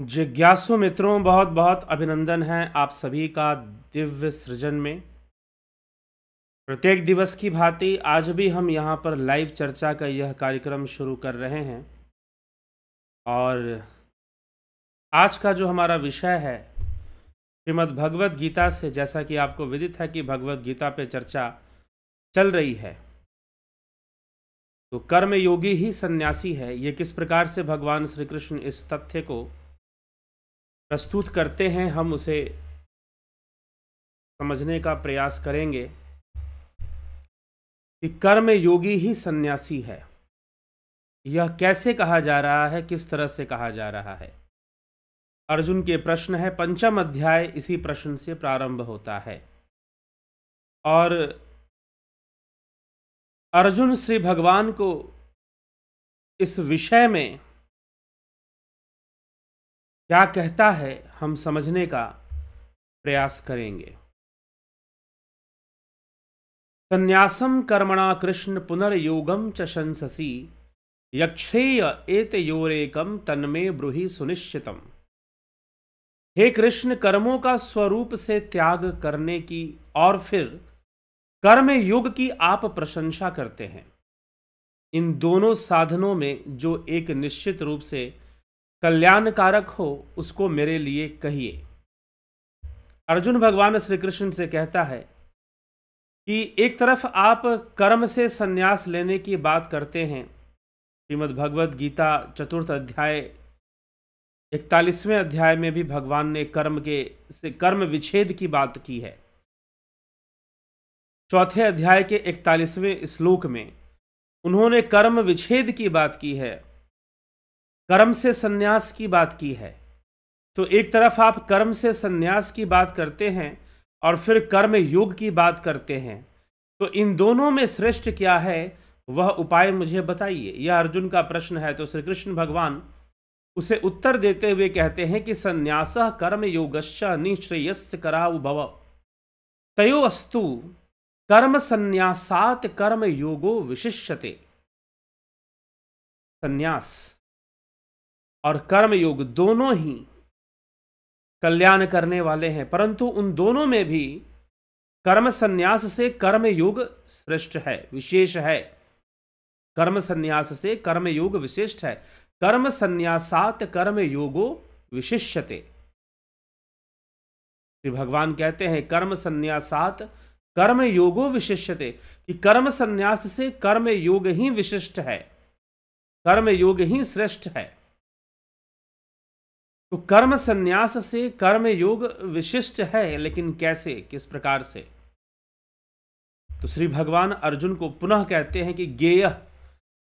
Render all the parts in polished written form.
जिज्ञासु मित्रों, बहुत बहुत अभिनंदन है आप सभी का दिव्य सृजन में। प्रत्येक दिवस की भांति आज भी हम यहाँ पर लाइव चर्चा का यह कार्यक्रम शुरू कर रहे हैं और आज का जो हमारा विषय है श्रीमद् भगवत गीता से, जैसा कि आपको विदित है कि भगवत गीता पे चर्चा चल रही है। तो कर्म योगी ही सन्यासी है, ये किस प्रकार से भगवान श्री कृष्ण इस तथ्य को प्रस्तुत करते हैं, हम उसे समझने का प्रयास करेंगे कि कर्म योगी ही सन्यासी है। यह कैसे कहा जा रहा है, किस तरह से कहा जा रहा है? अर्जुन के प्रश्न है। पंचम अध्याय इसी प्रश्न से प्रारंभ होता है और अर्जुन श्री भगवान को इस विषय में क्या कहता है, हम समझने का प्रयास करेंगे। संन्यासम कर्मणा कृष्ण पुनर्योगम च शंससि यक्षेय एतयोरेकम तन्मे ब्रूहि सुनिश्चितम। हे कृष्ण, कर्मों का स्वरूप से त्याग करने की और फिर कर्म योग की आप प्रशंसा करते हैं। इन दोनों साधनों में जो एक निश्चित रूप से कल्याणकारक हो उसको मेरे लिए कहिए। अर्जुन भगवान श्री कृष्ण से कहता है कि एक तरफ आप कर्म से संन्यास लेने की बात करते हैं। श्रीमद् भगवत गीता चतुर्थ अध्याय 41वें अध्याय में भी भगवान ने कर्म विच्छेद की बात की है। चौथे अध्याय के 41वें श्लोक में उन्होंने कर्म विच्छेद की बात की है, कर्म से संन्यास की बात की है। तो एक तरफ आप कर्म से संन्यास की बात करते हैं और फिर कर्म योग की बात करते हैं, तो इन दोनों में श्रेष्ठ क्या है, वह उपाय मुझे बताइए। यह अर्जुन का प्रश्न है। तो श्री कृष्ण भगवान उसे उत्तर देते हुए कहते हैं कि संन्यासः कर्म योगश्च निःश्रेयस्य कराउ भव तयोस्तु कर्म संन्यासात् कर्म योगो विशिष्यते। संन्यास और कर्म योग दोनों ही कल्याण करने वाले हैं, परंतु उन दोनों में भी कर्म संन्यास से कर्म योग श्रेष्ठ है, विशेष है। कर्म संन्यास से कर्म योग विशिष्ट है। कर्म संन्यासात् कर्म योगो विशिष्यते। श्री भगवान कहते हैं कर्म संन्यासात् कर्म योगो विशिष्यते, कि कर्म संन्यास से कर्म योग ही विशिष्ट है, कर्म योग ही श्रेष्ठ है। तो कर्म संन्यास से कर्म योग विशिष्ट है, लेकिन कैसे, किस प्रकार से? तो श्री भगवान अर्जुन को पुनः कहते हैं कि ज्ञेय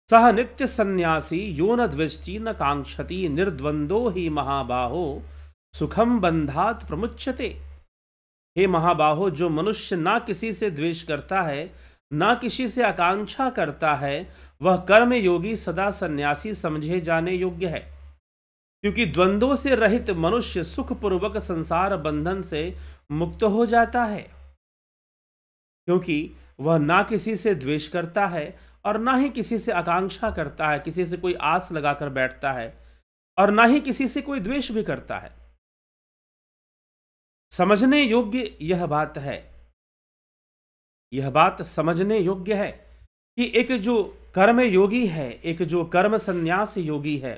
सह नित्य सन्यासी यो न द्वेष्टि न कांक्षति निर्द्वंदो ही महाबाहो सुखम बंधात प्रमुच्यते। हे महाबाहो, जो मनुष्य ना किसी से द्वेष करता है, ना किसी से आकांक्षा करता है, वह कर्म योगी सदा सन्यासी समझे जाने योग्य है। क्योंकि द्वंद्वों से रहित मनुष्य सुखपूर्वक संसार बंधन से मुक्त हो जाता है, क्योंकि वह ना किसी से द्वेष करता है और ना ही किसी से आकांक्षा करता है, किसी से कोई आस लगाकर बैठता है, और ना ही किसी से कोई द्वेष भी करता है। समझने योग्य यह बात है, यह बात समझने योग्य है कि एक जो कर्म योगी है, एक जो कर्म संन्यास योगी है,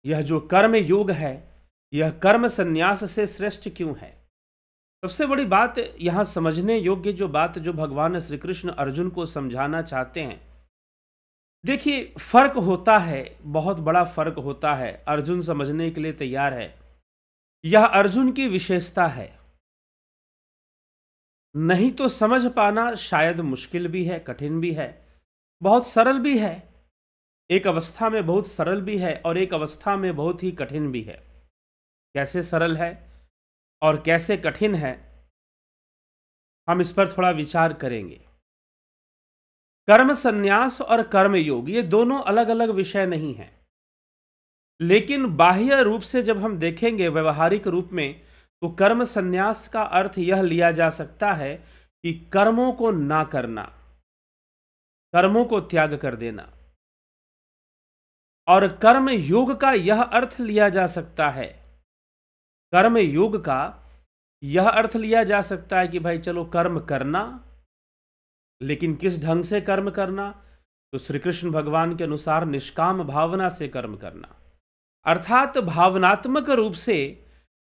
यह जो कर्म योग है, यह कर्म संन्यास से श्रेष्ठ क्यों है? सबसे बड़ी बात यहां समझने योग्य जो बात जो भगवान श्री कृष्ण अर्जुन को समझाना चाहते हैं, देखिए फर्क होता है, बहुत बड़ा फर्क होता है। अर्जुन समझने के लिए तैयार है, यह अर्जुन की विशेषता है। नहीं तो समझ पाना शायद मुश्किल भी है, कठिन भी है, बहुत सरल भी है। एक अवस्था में बहुत सरल भी है और एक अवस्था में बहुत ही कठिन भी है। कैसे सरल है और कैसे कठिन है, हम इस पर थोड़ा विचार करेंगे। कर्म संन्यास और कर्म योग ये दोनों अलग अलग विषय नहीं हैं, लेकिन बाह्य रूप से जब हम देखेंगे व्यवहारिक रूप में, तो कर्म संन्यास का अर्थ यह लिया जा सकता है कि कर्मों को ना करना, कर्मों को त्याग कर देना। और कर्म योग का यह अर्थ लिया जा सकता है, कर्म योग का यह अर्थ लिया जा सकता है कि भाई चलो कर्म करना, लेकिन किस ढंग से कर्म करना? तो श्री कृष्ण भगवान के अनुसार निष्काम भावना से कर्म करना, अर्थात भावनात्मक रूप से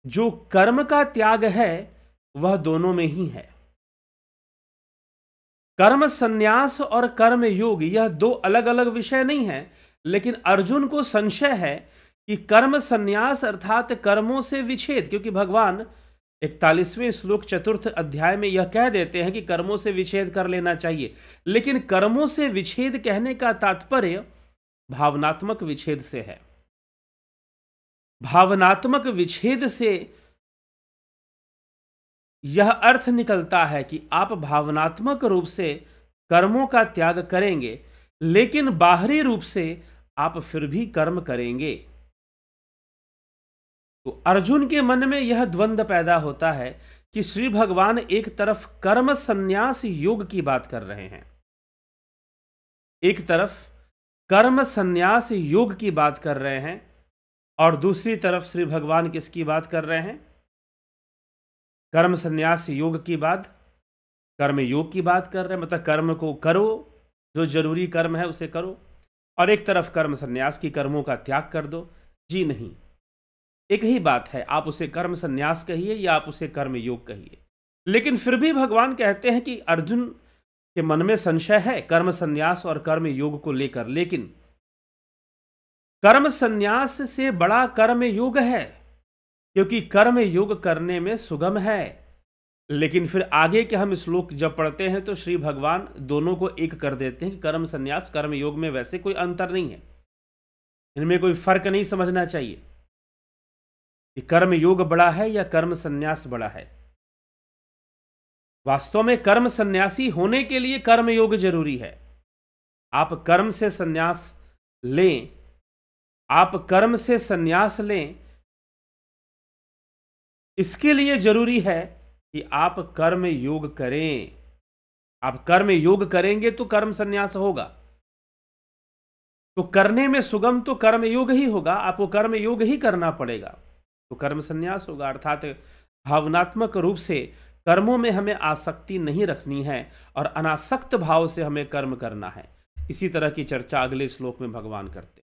जो कर्म का त्याग है वह दोनों में ही है। कर्म संन्यास और कर्म योग यह दो अलग अलग विषय नहीं है, लेकिन अर्जुन को संशय है कि कर्म संन्यास अर्थात कर्मों से विच्छेद, क्योंकि भगवान 41वें श्लोक 4th अध्याय में यह कह देते हैं कि कर्मों से विच्छेद कर लेना चाहिए, लेकिन कर्मों से विच्छेद कहने का तात्पर्य भावनात्मक विच्छेद से है। भावनात्मक विच्छेद से यह अर्थ निकलता है कि आप भावनात्मक रूप से कर्मों का त्याग करेंगे, लेकिन बाहरी रूप से आप फिर भी कर्म करेंगे। तो अर्जुन के मन में यह द्वंद्व पैदा होता है कि श्री भगवान एक तरफ कर्म संन्यास योग की बात कर रहे हैं, एक तरफ कर्म संन्यास योग की बात कर रहे हैं, और दूसरी तरफ श्री भगवान किसकी बात कर रहे हैं? कर्म संन्यास योग की बात, कर्म योग की बात कर रहे हैं। मतलब कर्म को करो, जो जरूरी कर्म है उसे करो, और एक तरफ कर्म संन्यास की, कर्मों का त्याग कर दो। जी नहीं, एक ही बात है, आप उसे कर्म संन्यास कहिए या आप उसे कर्म योग कहिए। लेकिन फिर भी भगवान कहते हैं कि अर्जुन के मन में संशय है कर्म संन्यास और कर्म योग को लेकर, लेकिन कर्म संन्यास से बड़ा कर्म योग है, क्योंकि कर्म योग करने में सुगम है। लेकिन फिर आगे के हम श्लोक जब पढ़ते हैं तो श्री भगवान दोनों को एक कर देते हैं कि कर्म संन्यास कर्म योग में वैसे कोई अंतर नहीं है, इनमें कोई फर्क नहीं समझना चाहिए कि कर्म योग बड़ा है या कर्म संन्यास बड़ा है। वास्तव में कर्म संन्यासी होने के लिए कर्म योग जरूरी है। आप कर्म से संन्यास लें, आप कर्म से संन्यास लें, इसके लिए जरूरी है कि आप कर्म योग करें। आप कर्म योग करेंगे तो कर्म संन्यास होगा। तो करने में सुगम तो कर्म योग ही होगा, आपको कर्म योग ही करना पड़ेगा, तो कर्म संन्यास होगा। अर्थात भावनात्मक रूप से कर्मों में हमें आसक्ति नहीं रखनी है और अनासक्त भाव से हमें कर्म करना है। इसी तरह की चर्चा अगले श्लोक में भगवान करते हैं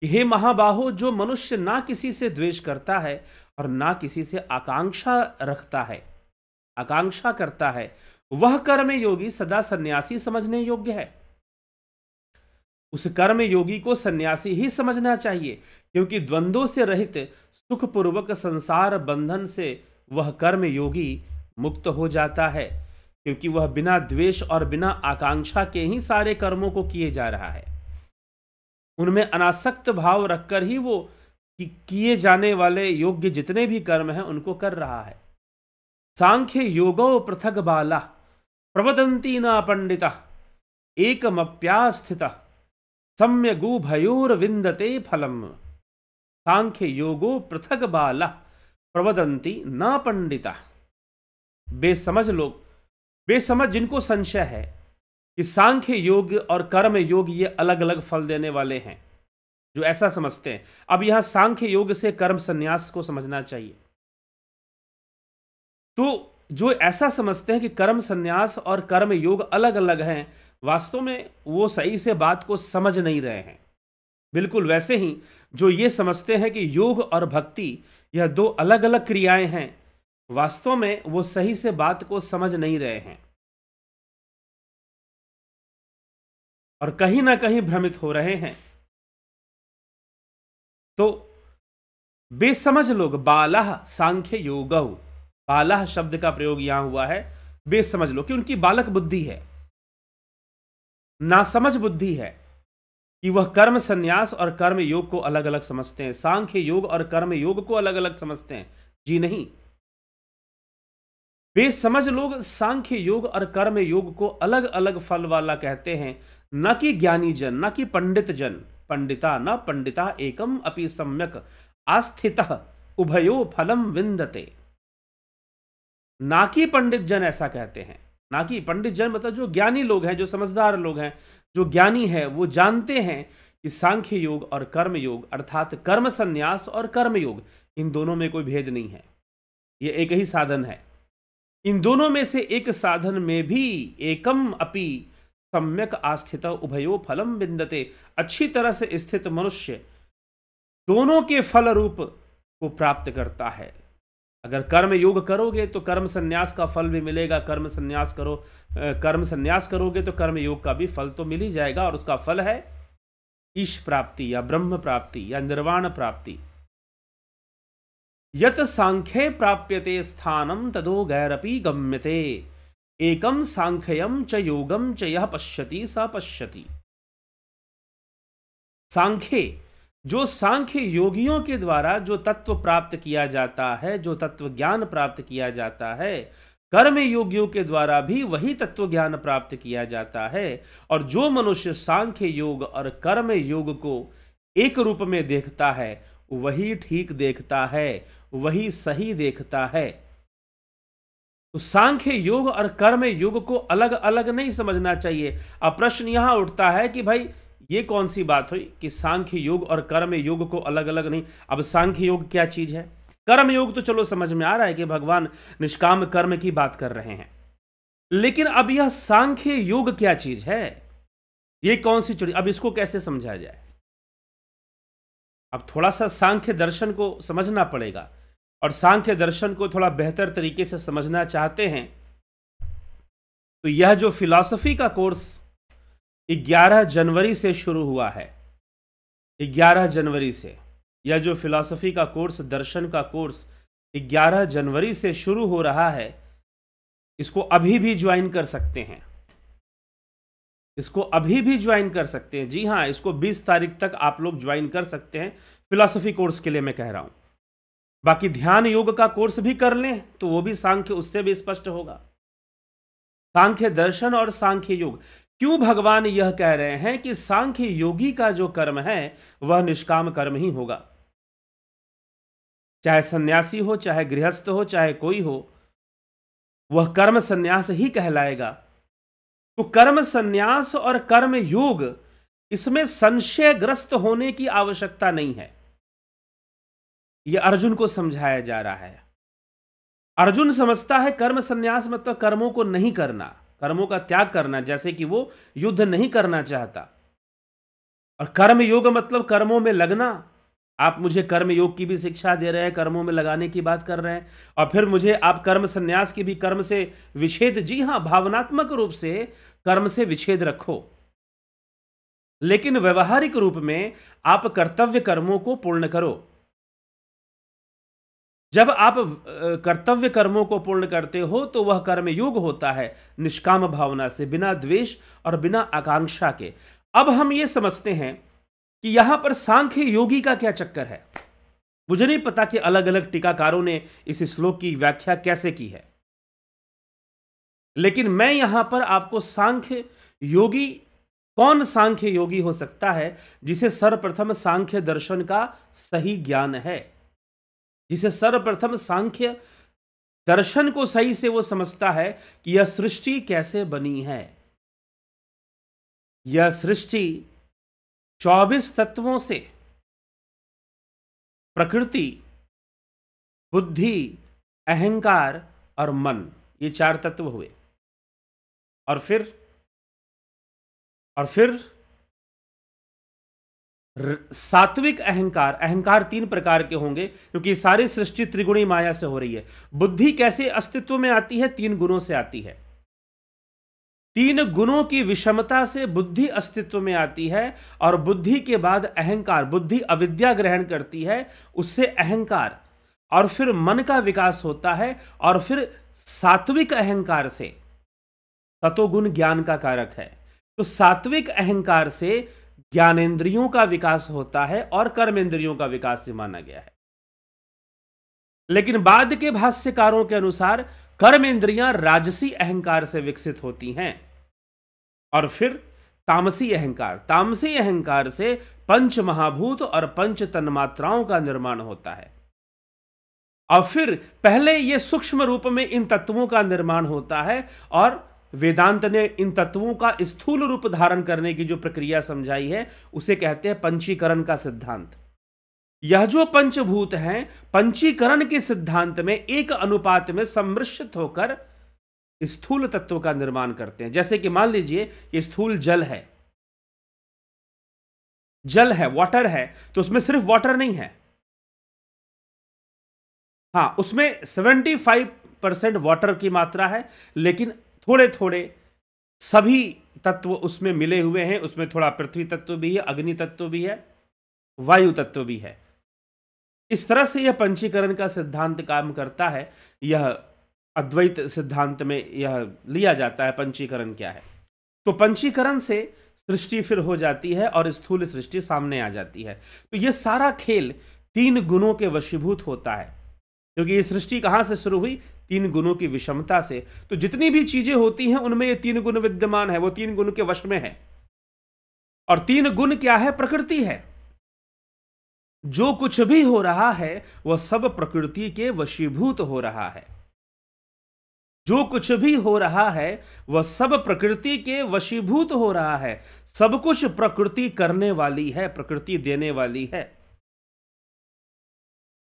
कि हे महाबाहो, जो मनुष्य ना किसी से द्वेष करता है और ना किसी से आकांक्षा रखता है, आकांक्षा करता है, वह कर्म योगी सदा सन्यासी समझने योग्य है। उस कर्म योगी को सन्यासी ही समझना चाहिए, क्योंकि द्वंद्वों से रहित सुखपूर्वक संसार बंधन से वह कर्म योगी मुक्त हो जाता है, क्योंकि वह बिना द्वेष और बिना आकांक्षा के ही सारे कर्मों को किए जा रहा है। उनमें अनासक्त भाव रखकर ही वो किए जाने वाले योग्य जितने भी कर्म हैं उनको कर रहा है। सांख्य योगो पृथक बाला प्रवदंती न पंडिता एकमप्यास्थिता सम्यगु भयोर विंदते फलम। सांख्य योगो पृथक बाला प्रवदंती न पंडिता। बेसमझ लोग, बेसमझ जिनको संशय है कि सांख्य योग और कर्म योग ये अलग अलग फल देने वाले हैं, जो ऐसा समझते हैं। अब यहां सांख्य योग से कर्म संन्यास को समझना चाहिए। तो जो ऐसा समझते हैं कि कर्म संन्यास और कर्म योग अलग अलग हैं, वास्तव में वो सही से बात को समझ नहीं रहे हैं। बिल्कुल वैसे ही जो ये समझते हैं कि योग और भक्ति यह दो अलग अलग क्रियाएं हैं, वास्तव में वो सही से बात को समझ नहीं रहे हैं और कहीं ना कहीं भ्रमित हो रहे हैं। तो बेसमझ लोग, बालाह सांख्य योगौ, बालाह शब्द का प्रयोग यहां हुआ है बेसमझ लोग, कि उनकी बालक बुद्धि है, नासमझ बुद्धि है, कि वह कर्म संन्यास और कर्म योग को अलग अलग समझते हैं, सांख्य योग और कर्म योग को अलग अलग समझते हैं। जी नहीं, बेसमझ लोग सांख्य योग और कर्म योग को अलग अलग फल वाला कहते हैं, न कि ज्ञानी जन, न कि पंडित जन। पंडिता न पंडिता एकम अपि सम्यक आस्थितः उभयो फलम विंदते। ना कि पंडित जन ऐसा कहते हैं, ना कि पंडित जन मतलब जो ज्ञानी लोग हैं, जो समझदार लोग हैं, जो ज्ञानी है, वो जानते हैं कि सांख्य योग और कर्म योग अर्थात कर्म संन्यास और कर्म योग, इन दोनों में कोई भेद नहीं है, ये एक ही साधन है। इन दोनों में से एक साधन में भी एकम अपि सम्यक आस्थित उभयो फलम विन्दते, अच्छी तरह से स्थित मनुष्य दोनों के फल रूप को प्राप्त करता है। अगर कर्म योग करोगे तो कर्म संन्यास का फल भी मिलेगा, कर्म संन्यास करोगे तो कर्म योग का भी फल तो मिल ही जाएगा, और उसका फल है ईश प्राप्ति या ब्रह्म प्राप्ति या निर्वाण प्राप्ति। यत सांख्ये प्राप्यते स्थानम तदो गैरपि गम्यते, एकम सांख्यम च योगम च यह पश्यति स पश्यति। सांख्य, जो सांख्य योगियों के द्वारा जो तत्व प्राप्त किया जाता है, जो तत्व ज्ञान प्राप्त किया जाता है, कर्म योगियों के द्वारा भी वही तत्व ज्ञान प्राप्त किया जाता है। और जो मनुष्य सांख्य योग और कर्म योग को एक रूप में देखता है वही ठीक देखता है, वही सही देखता है। तो सांख्य योग और कर्म योग को अलग अलग नहीं समझना चाहिए। अब प्रश्न यहां उठता है कि भाई ये कौन सी बात हुई कि सांख्य योग और कर्म योग को अलग अलग नहीं। अब सांख्य योग क्या चीज है, कर्म योग तो चलो समझ में आ रहा है कि भगवान निष्काम कर्म की बात कर रहे हैं, लेकिन अब यह सांख्य योग क्या चीज है, ये कौन सी चीज, अब इसको कैसे समझा जाए। अब थोड़ा सा सांख्य दर्शन को समझना पड़ेगा, और सांख्य दर्शन को थोड़ा बेहतर तरीके से समझना चाहते हैं तो यह जो फिलॉसफी का कोर्स 11 जनवरी से शुरू हुआ है, 11 जनवरी से यह जो फिलॉसफी का कोर्स, दर्शन का कोर्स 11 जनवरी से शुरू हो रहा है, इसको अभी भी ज्वाइन कर सकते हैं, इसको अभी भी ज्वाइन कर सकते हैं। जी हाँ, इसको 20 तारीख तक आप लोग ज्वाइन कर सकते हैं, फिलॉसफी कोर्स के लिए मैं कह रहा हूं। बाकी ध्यान योग का कोर्स भी कर लें तो वो भी सांख्य, उससे भी स्पष्ट होगा सांख्य दर्शन और सांख्य योग। क्यों भगवान यह कह रहे हैं कि सांख्य योगी का जो कर्म है वह निष्काम कर्म ही होगा, चाहे सन्यासी हो, चाहे गृहस्थ हो, चाहे कोई हो, वह कर्म सन्यास ही कहलाएगा। तो कर्म सन्यास और कर्म योग, इसमें संशयग्रस्त होने की आवश्यकता नहीं है। यह अर्जुन को समझाया जा रहा है। अर्जुन समझता है कर्म सन्यास मतलब कर्मों को नहीं करना, कर्मों का त्याग करना, जैसे कि वो युद्ध नहीं करना चाहता। और कर्म योग मतलब कर्मों में लगना। आप मुझे कर्म योग की भी शिक्षा दे रहे हैं, कर्मों में लगाने की बात कर रहे हैं, और फिर मुझे आप कर्म संन्यास की भी, कर्म से विच्छेद, जी हां, भावनात्मक रूप से कर्म से विच्छेद रखो, लेकिन व्यवहारिक रूप में आप कर्तव्य कर्मों को पूर्ण करो। जब आप कर्तव्य कर्मों को पूर्ण करते हो तो वह कर्म योग होता है, निष्काम भावना से, बिना द्वेष और बिना आकांक्षा के। अब हम ये समझते हैं कि यहां पर सांख्य योगी का क्या चक्कर है। मुझे नहीं पता कि अलग अलग टीकाकारों ने इस श्लोक की व्याख्या कैसे की है, लेकिन मैं यहां पर आपको सांख्य योगी, कौन सांख्य योगी हो सकता है जिसे सर्वप्रथम सांख्य दर्शन का सही ज्ञान है, जिसे सर्वप्रथम सांख्य दर्शन को सही से वो समझता है कि यह सृष्टि कैसे बनी है। यह सृष्टि 24 तत्वों से, प्रकृति, बुद्धि, अहंकार और मन, ये 4 तत्व हुए। और फिर सात्विक अहंकार, अहंकार 3 प्रकार के होंगे, क्योंकि सारी सृष्टि त्रिगुणी माया से हो रही है। बुद्धि कैसे अस्तित्व में आती है? 3 गुणों से आती है। 3 गुणों की विषमता से बुद्धि अस्तित्व में आती है, और बुद्धि के बाद अहंकार, बुद्धि अविद्या ग्रहण करती है, उससे अहंकार, और फिर मन का विकास होता है, और फिर सात्विक अहंकार से, सतोगुण ज्ञान का कारक है, तो सात्विक अहंकार से ज्ञानेंद्रियों का विकास होता है और कर्मेंद्रियों का विकास भी माना गया है। लेकिन बाद के भाष्यकारों के अनुसार कर्मेंद्रियां राजसी अहंकार से विकसित होती हैं, और फिर तामसी अहंकार, तामसी अहंकार से पंच महाभूत और पंच तन्मात्राओं का निर्माण होता है, और फिर पहले ये सूक्ष्म रूप में इन तत्वों का निर्माण होता है, और वेदांत ने इन तत्वों का स्थूल रूप धारण करने की जो प्रक्रिया समझाई है उसे कहते हैं पंचीकरण का सिद्धांत। यह जो पंचभूत हैं पंचीकरण के सिद्धांत में एक अनुपात में सम्मिश्रित होकर स्थूल तत्व का निर्माण करते हैं। जैसे कि मान लीजिए कि स्थूल जल है, जल है, वाटर है, तो उसमें सिर्फ वाटर नहीं है, हां उसमें 75% वाटर की मात्रा है, लेकिन थोड़े थोड़े सभी तत्व उसमें मिले हुए हैं। उसमें थोड़ा पृथ्वी तत्व भी है, अग्नि तत्व भी है, वायु तत्व भी है। इस तरह से यह पंचीकरण का सिद्धांत काम करता है। यह अद्वैत सिद्धांत में यह लिया जाता है पंचीकरण क्या है। तो पंचीकरण से सृष्टि फिर हो जाती है और स्थूल सृष्टि सामने आ जाती है। तो यह सारा खेल 3 गुणों के वशीभूत होता है, क्योंकि ये सृष्टि कहां से शुरू हुई? 3 गुणों की विषमता से। तो जितनी भी चीजें होती हैं उनमें ये 3 गुण विद्यमान है, वो 3 गुण के वश में है। और 3 गुण क्या है? प्रकृति है। जो कुछ भी हो रहा है वह सब प्रकृति के वशीभूत हो रहा है। जो कुछ भी हो रहा है वह सब प्रकृति के वशीभूत हो रहा है। सब कुछ प्रकृति करने वाली है, प्रकृति देने वाली है।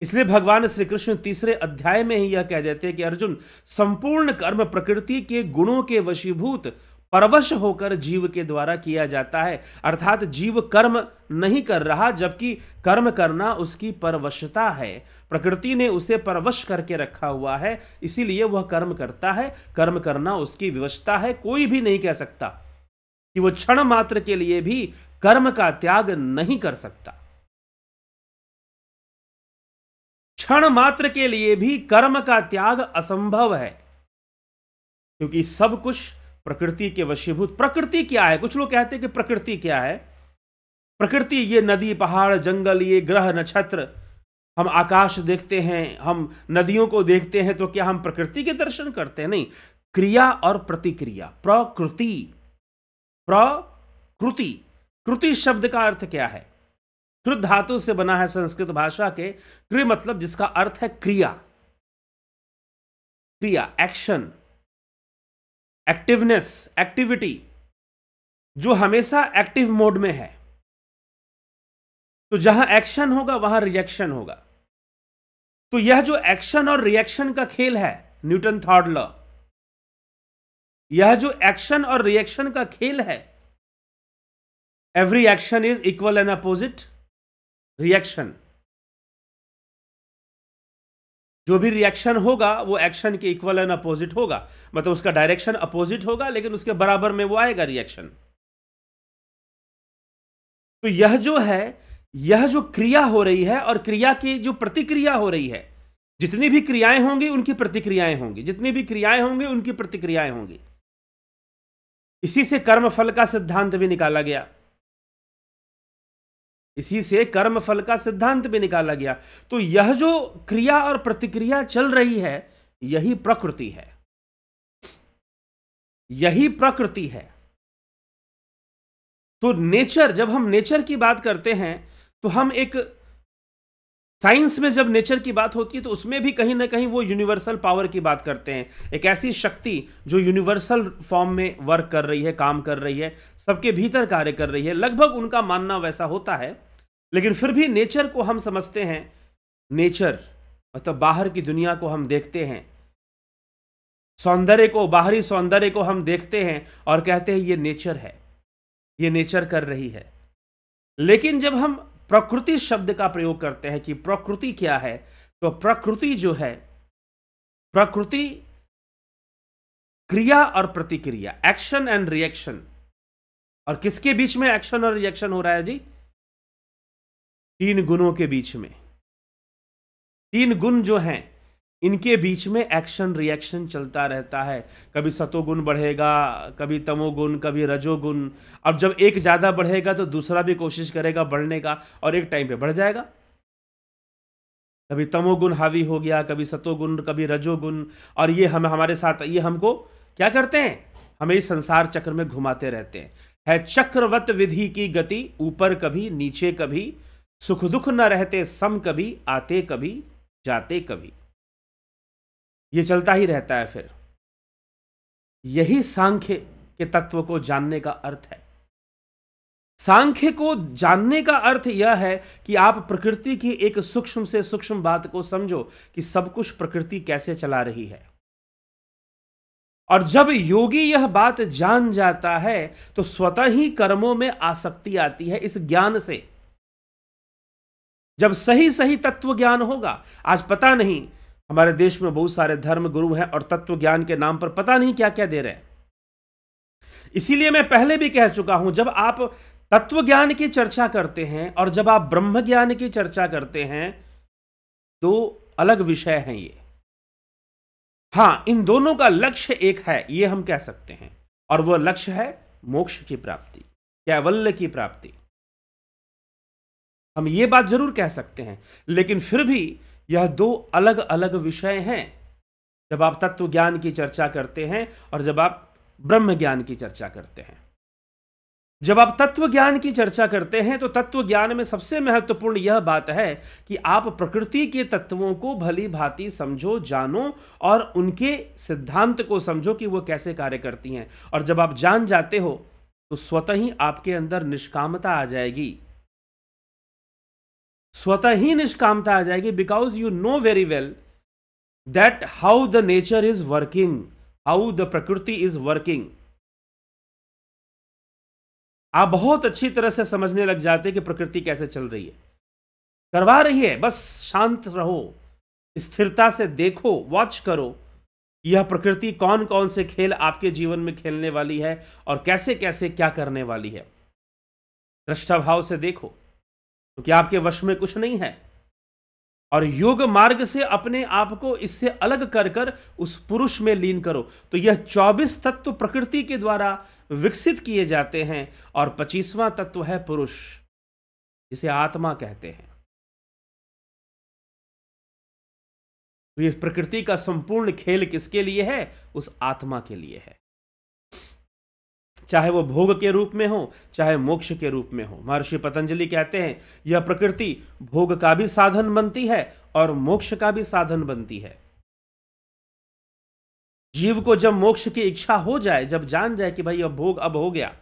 इसलिए भगवान श्री कृष्ण 3 अध्याय में ही यह कह देते हैं कि अर्जुन, संपूर्ण कर्म प्रकृति के गुणों के वशीभूत परवश होकर जीव के द्वारा किया जाता है। अर्थात जीव कर्म नहीं कर रहा, जबकि कर्म करना उसकी परवशता है। प्रकृति ने उसे परवश करके रखा हुआ है, इसीलिए वह कर्म करता है। कर्म करना उसकी विवशता है। कोई भी नहीं कह सकता कि वह क्षण मात्र के लिए भी कर्म का त्याग नहीं कर सकता। क्षण मात्र के लिए भी कर्म का त्याग असंभव है, क्योंकि सब कुछ प्रकृति के वशीभूत। प्रकृति क्या है? कुछ लोग कहते हैं कि प्रकृति क्या है? प्रकृति ये नदी, पहाड़, जंगल, ये ग्रह, नक्षत्र, हम आकाश देखते हैं, हम नदियों को देखते हैं, तो क्या हम प्रकृति के दर्शन करते हैं? नहीं। क्रिया और प्रतिक्रिया, प्रकृति। प्रकृति, कृति शब्द का अर्थ क्या है? कृत धातु से बना है संस्कृत भाषा के। कृ मतलब जिसका अर्थ है क्रिया, क्रिया, एक्शन, एक्टिवनेस, एक्टिविटी, जो हमेशा एक्टिव मोड में है। तो जहां एक्शन होगा वहां रिएक्शन होगा। तो यह जो एक्शन और रिएक्शन का खेल है, न्यूटन थर्ड लॉ, यह जो एक्शन और रिएक्शन का खेल है, every action is equal and opposite reaction. जो भी रिएक्शन होगा वो एक्शन के इक्वल एंड अपोजिट होगा, मतलब उसका डायरेक्शन अपोजिट होगा, लेकिन उसके बराबर में वो आएगा रिएक्शन। तो यह जो है, यह जो क्रिया हो रही है और क्रिया की जो प्रतिक्रिया हो रही है, जितनी भी क्रियाएं होंगी उनकी प्रतिक्रियाएं होंगी, जितनी भी क्रियाएं होंगी उनकी प्रतिक्रियाएं होंगी। इसी से कर्म फल का सिद्धांत भी निकाला गया। इसी से कर्म फल का सिद्धांत भी निकाला गया। तो यह जो क्रिया और प्रतिक्रिया चल रही है, यही प्रकृति है, यही प्रकृति है। तो नेचर, जब हम नेचर की बात करते हैं तो हम एक साइंस में जब नेचर की बात होती है तो उसमें भी कहीं ना कहीं वो यूनिवर्सल पावर की बात करते हैं। एक ऐसी शक्ति जो यूनिवर्सल फॉर्म में वर्क कर रही है, काम कर रही है, सबके भीतर कार्य कर रही है। लगभग उनका मानना वैसा होता है। लेकिन फिर भी नेचर को हम समझते हैं, नेचर मतलब बाहर की दुनिया को हम देखते हैं, सौंदर्य को, बाहरी सौंदर्य को हम देखते हैं और कहते हैं ये नेचर है, ये नेचर कर रही है। लेकिन जब हम प्रकृति शब्द का प्रयोग करते हैं कि प्रकृति क्या है, तो प्रकृति जो है, प्रकृति क्रिया और प्रतिक्रिया, एक्शन एंड रिएक्शन। और किसके बीच में एक्शन और रिएक्शन हो रहा है जी? 3 गुणों के बीच में। 3 गुण जो हैं इनके बीच में एक्शन रिएक्शन चलता रहता है। कभी सतोगुण बढ़ेगा, कभी तमोगुण, कभी रजोगुण। अब जब एक ज्यादा बढ़ेगा तो दूसरा भी कोशिश करेगा बढ़ने का, और एक टाइम पे बढ़ जाएगा। कभी तमोगुण हावी हो गया, कभी सतोगुण, कभी रजोगुण। और ये हमारे साथ, ये हमको क्या करते हैं? हमें इस संसार चक्र में घुमाते रहते हैं। है चक्रवत विधि की गति, ऊपर कभी नीचे कभी, सुख दुख न रहते सम, कभी आते कभी जाते कभी। ये चलता ही रहता है। फिर यही सांख्य के तत्व को जानने का अर्थ है। सांख्य को जानने का अर्थ यह है कि आप प्रकृति की एक सूक्ष्म से सूक्ष्म बात को समझो कि सब कुछ प्रकृति कैसे चला रही है। और जब योगी यह बात जान जाता है तो स्वतः ही कर्मों में आसक्ति आती है इस ज्ञान से। जब सही सही तत्व ज्ञान होगा, आज पता नहीं हमारे देश में बहुत सारे धर्म गुरु हैं और तत्व ज्ञान के नाम पर पता नहीं क्या क्या दे रहे हैं। इसीलिए मैं पहले भी कह चुका हूं, जब आप तत्व ज्ञान की चर्चा करते हैं और जब आप ब्रह्म ज्ञान की चर्चा करते हैं, दो अलग विषय हैं ये। हां, इन दोनों का लक्ष्य एक है, ये हम कह सकते हैं, और वह लक्ष्य है मोक्ष की प्राप्ति, कैवल्य की प्राप्ति। हम ये बात जरूर कह सकते हैं, लेकिन फिर भी यह दो अलग अलग विषय हैं जब आप तत्व ज्ञान की चर्चा करते हैं और जब आप ब्रह्म ज्ञान की चर्चा करते हैं। जब आप तत्व ज्ञान की चर्चा करते हैं तो तत्व ज्ञान में सबसे महत्वपूर्ण यह बात है कि आप प्रकृति के तत्वों को भली भांति समझो, जानो और उनके सिद्धांत को समझो कि वो कैसे कार्य करती हैं। और जब आप जान जाते हो तो स्वतः ही आपके अंदर निष्कामता आ जाएगी, स्वतः ही निष्कामता आ जाएगी, because you know very well that how the nature is working, how the प्रकृति इज वर्किंग। आप बहुत अच्छी तरह से समझने लग जाते कि प्रकृति कैसे चल रही है, करवा रही है। बस शांत रहो, स्थिरता से देखो, वॉच करो, यह प्रकृति कौन कौन से खेल आपके जीवन में खेलने वाली है और कैसे कैसे क्या करने वाली है। दृष्टा भाव से देखो, क्योंकि आपके वश में कुछ नहीं है। और योग मार्ग से अपने आप को इससे अलग कर कर उस पुरुष में लीन करो। तो यह 24 तत्व प्रकृति के द्वारा विकसित किए जाते हैं और 25वां तत्व है पुरुष, जिसे आत्मा कहते हैं। तो इस प्रकृति का संपूर्ण खेल किसके लिए है? उस आत्मा के लिए है। चाहे वो भोग के रूप में हो, चाहे मोक्ष के रूप में हो। महर्षि पतंजलि कहते हैं यह प्रकृति भोग का भी साधन बनती है और मोक्ष का भी साधन बनती है। जीव को जब मोक्ष की इच्छा हो जाए, जब जान जाए कि भाई यह भोग अब हो गया,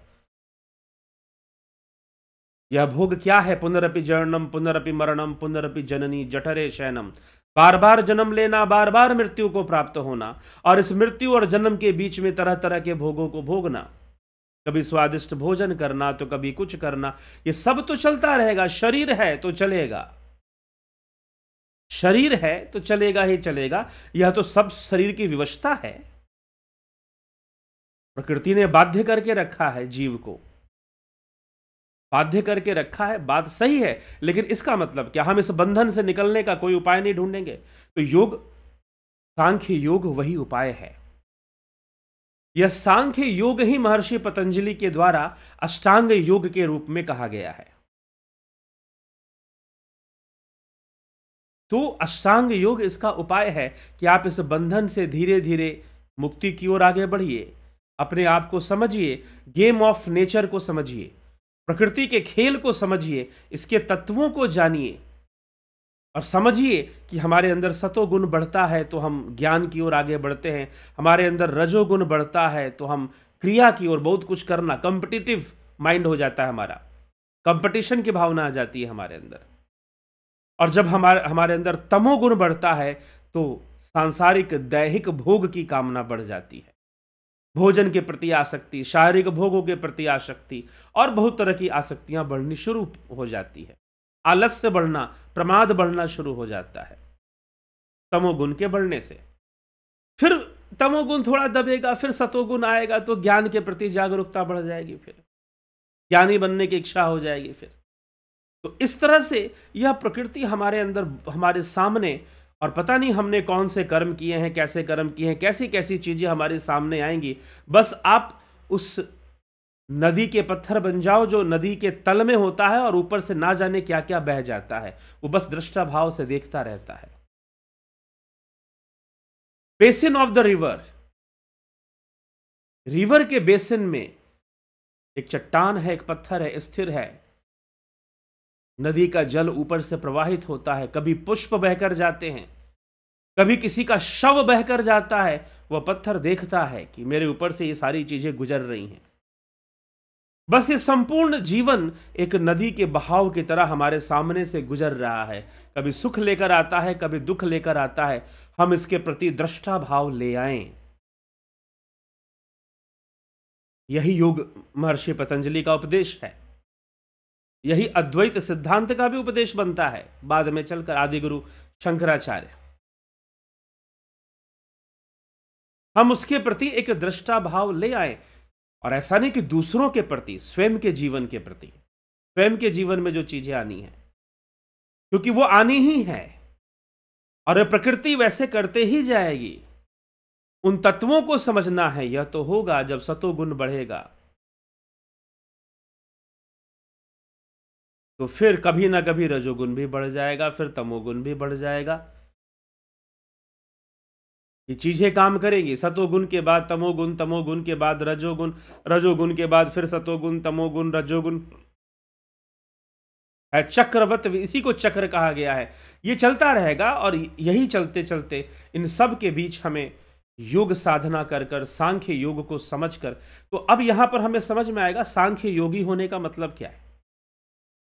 यह भोग क्या है? पुनरपि जरणम पुनरपि मरणम पुनरपि जननी जठरे शयनम। बार बार जन्म लेना, बार बार मृत्यु को प्राप्त होना, और इस मृत्यु और जन्म के बीच में तरह तरह के भोगों को भोगना, कभी स्वादिष्ट भोजन करना तो कभी कुछ करना, ये सब तो चलता रहेगा। शरीर है तो चलेगा, शरीर है तो चलेगा ही चलेगा। यह तो सब शरीर की विवशता है, प्रकृति ने बाध्य करके रखा है, जीव को बाध्य करके रखा है। बात सही है, लेकिन इसका मतलब क्या? हम इस बंधन से निकलने का कोई उपाय नहीं ढूंढेंगे? तो योग, सांख्य योग वही उपाय है। यह सांख्य योग ही महर्षि पतंजलि के द्वारा अष्टांग योग के रूप में कहा गया है। तो अष्टांग योग इसका उपाय है कि आप इस बंधन से धीरे धीरे मुक्ति की ओर आगे बढ़िए, अपने आप को समझिए, गेम ऑफ नेचर को समझिए, प्रकृति के खेल को समझिए, इसके तत्वों को जानिए और समझिए कि हमारे अंदर सतोगुण बढ़ता है तो हम ज्ञान की ओर आगे बढ़ते हैं, हमारे अंदर रजोगुण बढ़ता है तो हम क्रिया की ओर, बहुत कुछ करना, कॉम्पिटिटिव माइंड हो जाता है हमारा, कंपटीशन की भावना आ जाती है हमारे अंदर। और जब हमारे अंदर तमोगुण बढ़ता है तो सांसारिक दैहिक भोग की कामना बढ़ जाती है, भोजन के प्रति आसक्ति, शारीरिक भोगों के प्रति आसक्ति और बहुत तरह की आसक्तियां बढ़नी शुरू हो जाती है। आलस्य बढ़ना, प्रमाद बढ़ना शुरू हो जाता है तमोगुण के बढ़ने से। फिर तमोगुण थोड़ा दबेगा, फिर सतोगुण आएगा तो ज्ञान के प्रति जागरूकता बढ़ जाएगी, फिर ज्ञानी बनने की इच्छा हो जाएगी। फिर तो इस तरह से यह प्रकृति हमारे अंदर, हमारे सामने, और पता नहीं हमने कौन से कर्म किए हैं, कैसे कर्म किए हैं, कैसी कैसी चीजें हमारे सामने आएंगी। बस आप उस नदी के पत्थर बन जाओ जो नदी के तल में होता है और ऊपर से ना जाने क्या क्या बह जाता है, वो बस दृष्टा भाव से देखता रहता है। Basin of the river, river के बेसिन में एक चट्टान है, एक पत्थर है, स्थिर है। नदी का जल ऊपर से प्रवाहित होता है, कभी पुष्प बहकर जाते हैं, कभी किसी का शव बहकर जाता है, वह पत्थर देखता है कि मेरे ऊपर से ये सारी चीजें गुजर रही हैं। बस ये संपूर्ण जीवन एक नदी के बहाव की तरह हमारे सामने से गुजर रहा है। कभी सुख लेकर आता है, कभी दुख लेकर आता है। हम इसके प्रति दृष्टा भाव ले आएं। यही योग महर्षि पतंजलि का उपदेश है। यही अद्वैत सिद्धांत का भी उपदेश बनता है बाद में चलकर आदि गुरु शंकराचार्य। हम उसके प्रति एक दृष्टा भाव ले आए, और ऐसा नहीं कि दूसरों के प्रति, स्वयं के जीवन के प्रति, स्वयं के जीवन में जो चीजें आनी है, क्योंकि वो आनी ही है और प्रकृति वैसे करते ही जाएगी। उन तत्वों को समझना है। यह तो होगा जब सतोगुण बढ़ेगा, तो फिर कभी ना कभी रजोगुण भी बढ़ जाएगा, फिर तमोगुण भी बढ़ जाएगा। ये चीजें काम करेंगी। सतोगुण के बाद तमोगुण, तमोगुण के बाद रजोगुण, रजोगुण के बाद फिर सतोगुण, तमोगुण, रजोगुण है। चक्रवत, इसी को चक्र कहा गया है। ये चलता रहेगा, और यही चलते चलते इन सब के बीच हमें योग साधना कर कर, सांख्य योग को समझकर, तो अब यहां पर हमें समझ में आएगा सांख्य योगी होने का मतलब क्या है।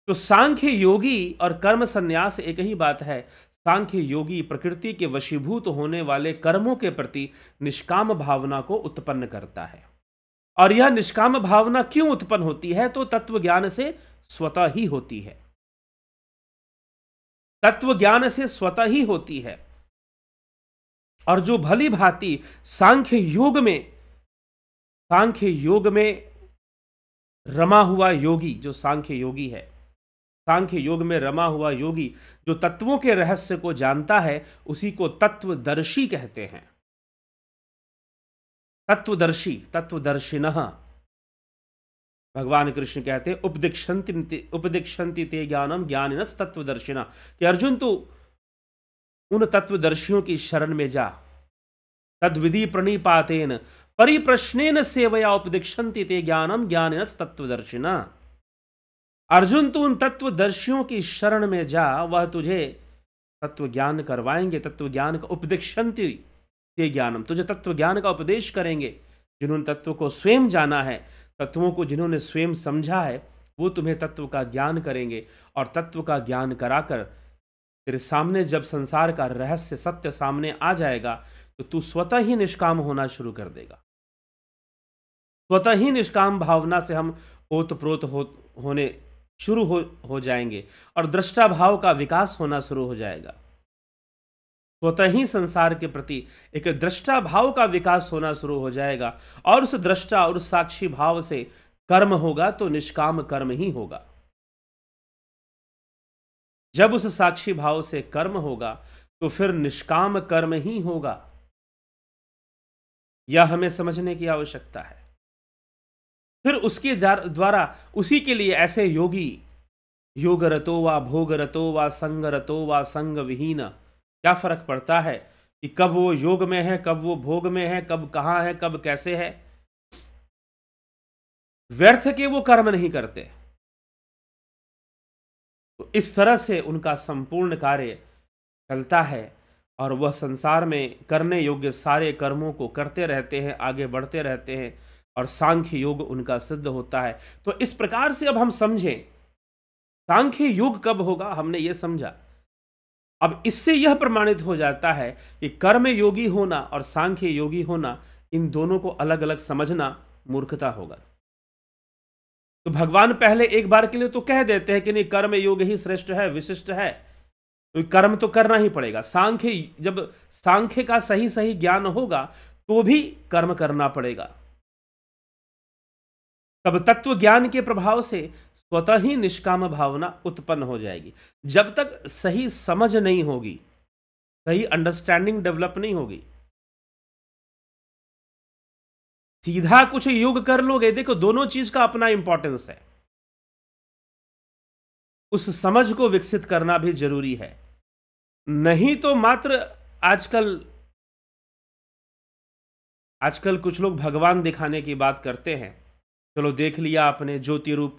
तो सांख्य योगी और कर्म संन्यास एक ही बात है। सांख्य योगी प्रकृति के वशीभूत होने वाले कर्मों के प्रति निष्काम भावना को उत्पन्न करता है। और यह निष्काम भावना क्यों उत्पन्न होती है? तो तत्व ज्ञान से स्वतः ही होती है। तत्व ज्ञान से स्वतः ही होती है। और जो भली भांति सांख्य योग में रमा हुआ योगी, जो सांख्य योगी है, सांख्य योग में रमा हुआ योगी जो तत्वों के रहस्य को जानता है, उसी को तत्वदर्शी कहते हैं। तत्वदर्शी, तत्वदर्शिनः। भगवान कृष्ण कहते हैं उपदिक्षन्ति ते ज्ञानम ज्ञानिनस् तत्वदर्शिना, कि अर्जुन तू उन तत्वदर्शियों की शरण में जा। तद्विधि प्रणिपातेन परिप्रश्नेन सेवया उपदिक्षन्ति ते ज्ञानम ज्ञानिनस् तत्वदर्शिना। अर्जुन तू उन तत्वदर्शियों की शरण में जा, वह तुझे तत्व ज्ञान करवाएंगे। तत्व ज्ञान का उपदिक्षन्ति ते ज्ञानम, तुझे तत्व ज्ञान का उपदेश करेंगे। जिन्होंने तत्व को स्वयं जाना है, तत्वों को जिन्होंने स्वयं समझा है, वो तुम्हें तत्व का ज्ञान करेंगे। और तत्व का ज्ञान कराकर तेरे सामने जब संसार का रहस्य सत्य सामने आ जाएगा, तो तू स्वतः ही निष्काम होना शुरू कर देगा। स्वतः ही निष्काम भावना से हम ओतप्रोत होने शुरू हो जाएंगे, और दृष्टा भाव का विकास होना शुरू हो जाएगा। स्वतः ही संसार के प्रति एक दृष्टा भाव का विकास होना शुरू हो जाएगा, और उस दृष्टा और उस साक्षी भाव से कर्म होगा तो निष्काम कर्म ही होगा। जब उस साक्षी भाव से कर्म होगा तो फिर निष्काम कर्म ही होगा। यह हमें समझने की आवश्यकता है। फिर उसके द्वारा उसी के लिए ऐसे योगी, योग रतो वा भोग रतो वा संग रतो वा संग विहीन, क्या फर्क पड़ता है कि कब वो योग में है, कब वो भोग में है, कब कहां है, कब कैसे है। व्यर्थ के वो कर्म नहीं करते। तो इस तरह से उनका संपूर्ण कार्य चलता है, और वह संसार में करने योग्य सारे कर्मों को करते रहते हैं, आगे बढ़ते रहते हैं, और सांख्य योग उनका सिद्ध होता है। तो इस प्रकार से अब हम समझें सांख्य योग कब होगा, हमने ये समझा। अब इससे यह प्रमाणित हो जाता है कि कर्म योगी होना और सांख्य योगी होना, इन दोनों को अलग अलग समझना मूर्खता होगा। तो भगवान पहले एक बार के लिए तो कह देते हैं कि नहीं, कर्म योग ही श्रेष्ठ है, विशिष्ट है, तो कर्म तो करना ही पड़ेगा। जब सांख्य का सही सही ज्ञान होगा तो भी कर्म करना पड़ेगा। तब तत्व ज्ञान के प्रभाव से स्वतः ही निष्काम भावना उत्पन्न हो जाएगी। जब तक सही समझ नहीं होगी, सही अंडरस्टैंडिंग डेवलप नहीं होगी, सीधा कुछ योग कर लोगे, देखो दोनों चीज का अपना इंपॉर्टेंस है। उस समझ को विकसित करना भी जरूरी है। नहीं तो मात्र आजकल कुछ लोग भगवान दिखाने की बात करते हैं। चलो देख लिया आपने, ज्योति रूप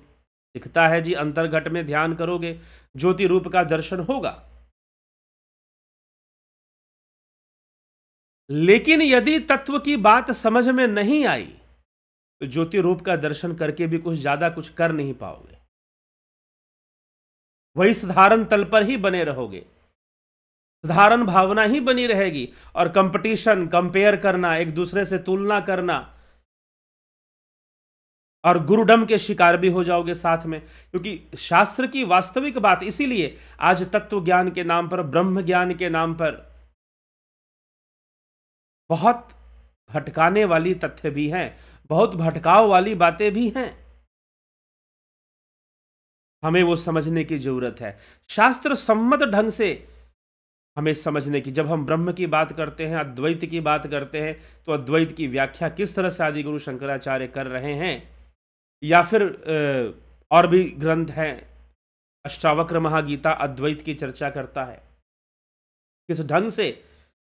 दिखता है जी, अंतर्घट में ध्यान करोगे ज्योति रूप का दर्शन होगा। लेकिन यदि तत्व की बात समझ में नहीं आई तो ज्योति रूप का दर्शन करके भी कुछ ज्यादा कुछ कर नहीं पाओगे, वही साधारण तल पर ही बने रहोगे, साधारण भावना ही बनी रहेगी। और कंपटीशन, कंपेयर करना, एक दूसरे से तुलना करना, और गुरुडम के शिकार भी हो जाओगे साथ में। क्योंकि शास्त्र की वास्तविक बात, इसीलिए आज तत्व ज्ञान के नाम पर, ब्रह्म ज्ञान के नाम पर बहुत भटकाने वाली तथ्य भी हैं, बहुत भटकाव वाली बातें भी हैं। हमें वो समझने की जरूरत है, शास्त्र सम्मत ढंग से हमें समझने की। जब हम ब्रह्म की बात करते हैं, अद्वैत की बात करते हैं, तो अद्वैत की व्याख्या किस तरह से आदि गुरु शंकराचार्य कर रहे हैं, या फिर और भी ग्रंथ हैं, अष्टावक्र महागीता अद्वैत की चर्चा करता है, किस ढंग से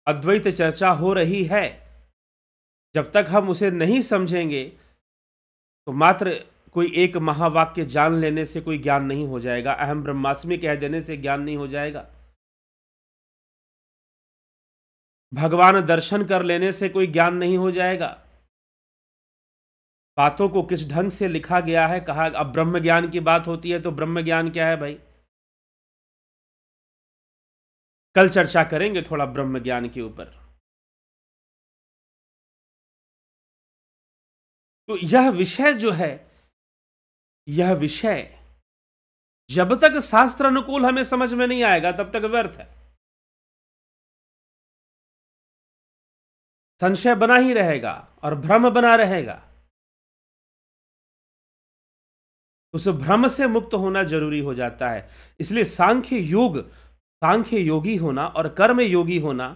अद्वैत चर्चा हो रही है। जब तक हम उसे नहीं समझेंगे तो मात्र कोई एक महावाक्य जान लेने से कोई ज्ञान नहीं हो जाएगा, अहम ब्रह्मास्मि कह देने से ज्ञान नहीं हो जाएगा, भगवान दर्शन कर लेने से कोई ज्ञान नहीं हो जाएगा। बातों को किस ढंग से लिखा गया है, कहा। अब ब्रह्म ज्ञान की बात होती है तो ब्रह्म ज्ञान क्या है भाई, कल चर्चा करेंगे थोड़ा ब्रह्म ज्ञान के ऊपर। तो यह विषय जो है, यह विषय जब तक शास्त्र अनुकूल हमें समझ में नहीं आएगा तब तक व्यर्थ है, संशय बना ही रहेगा और भ्रम बना रहेगा। उस भ्रम से मुक्त होना जरूरी हो जाता है। इसलिए सांख्य योगी होना और कर्म योगी होना,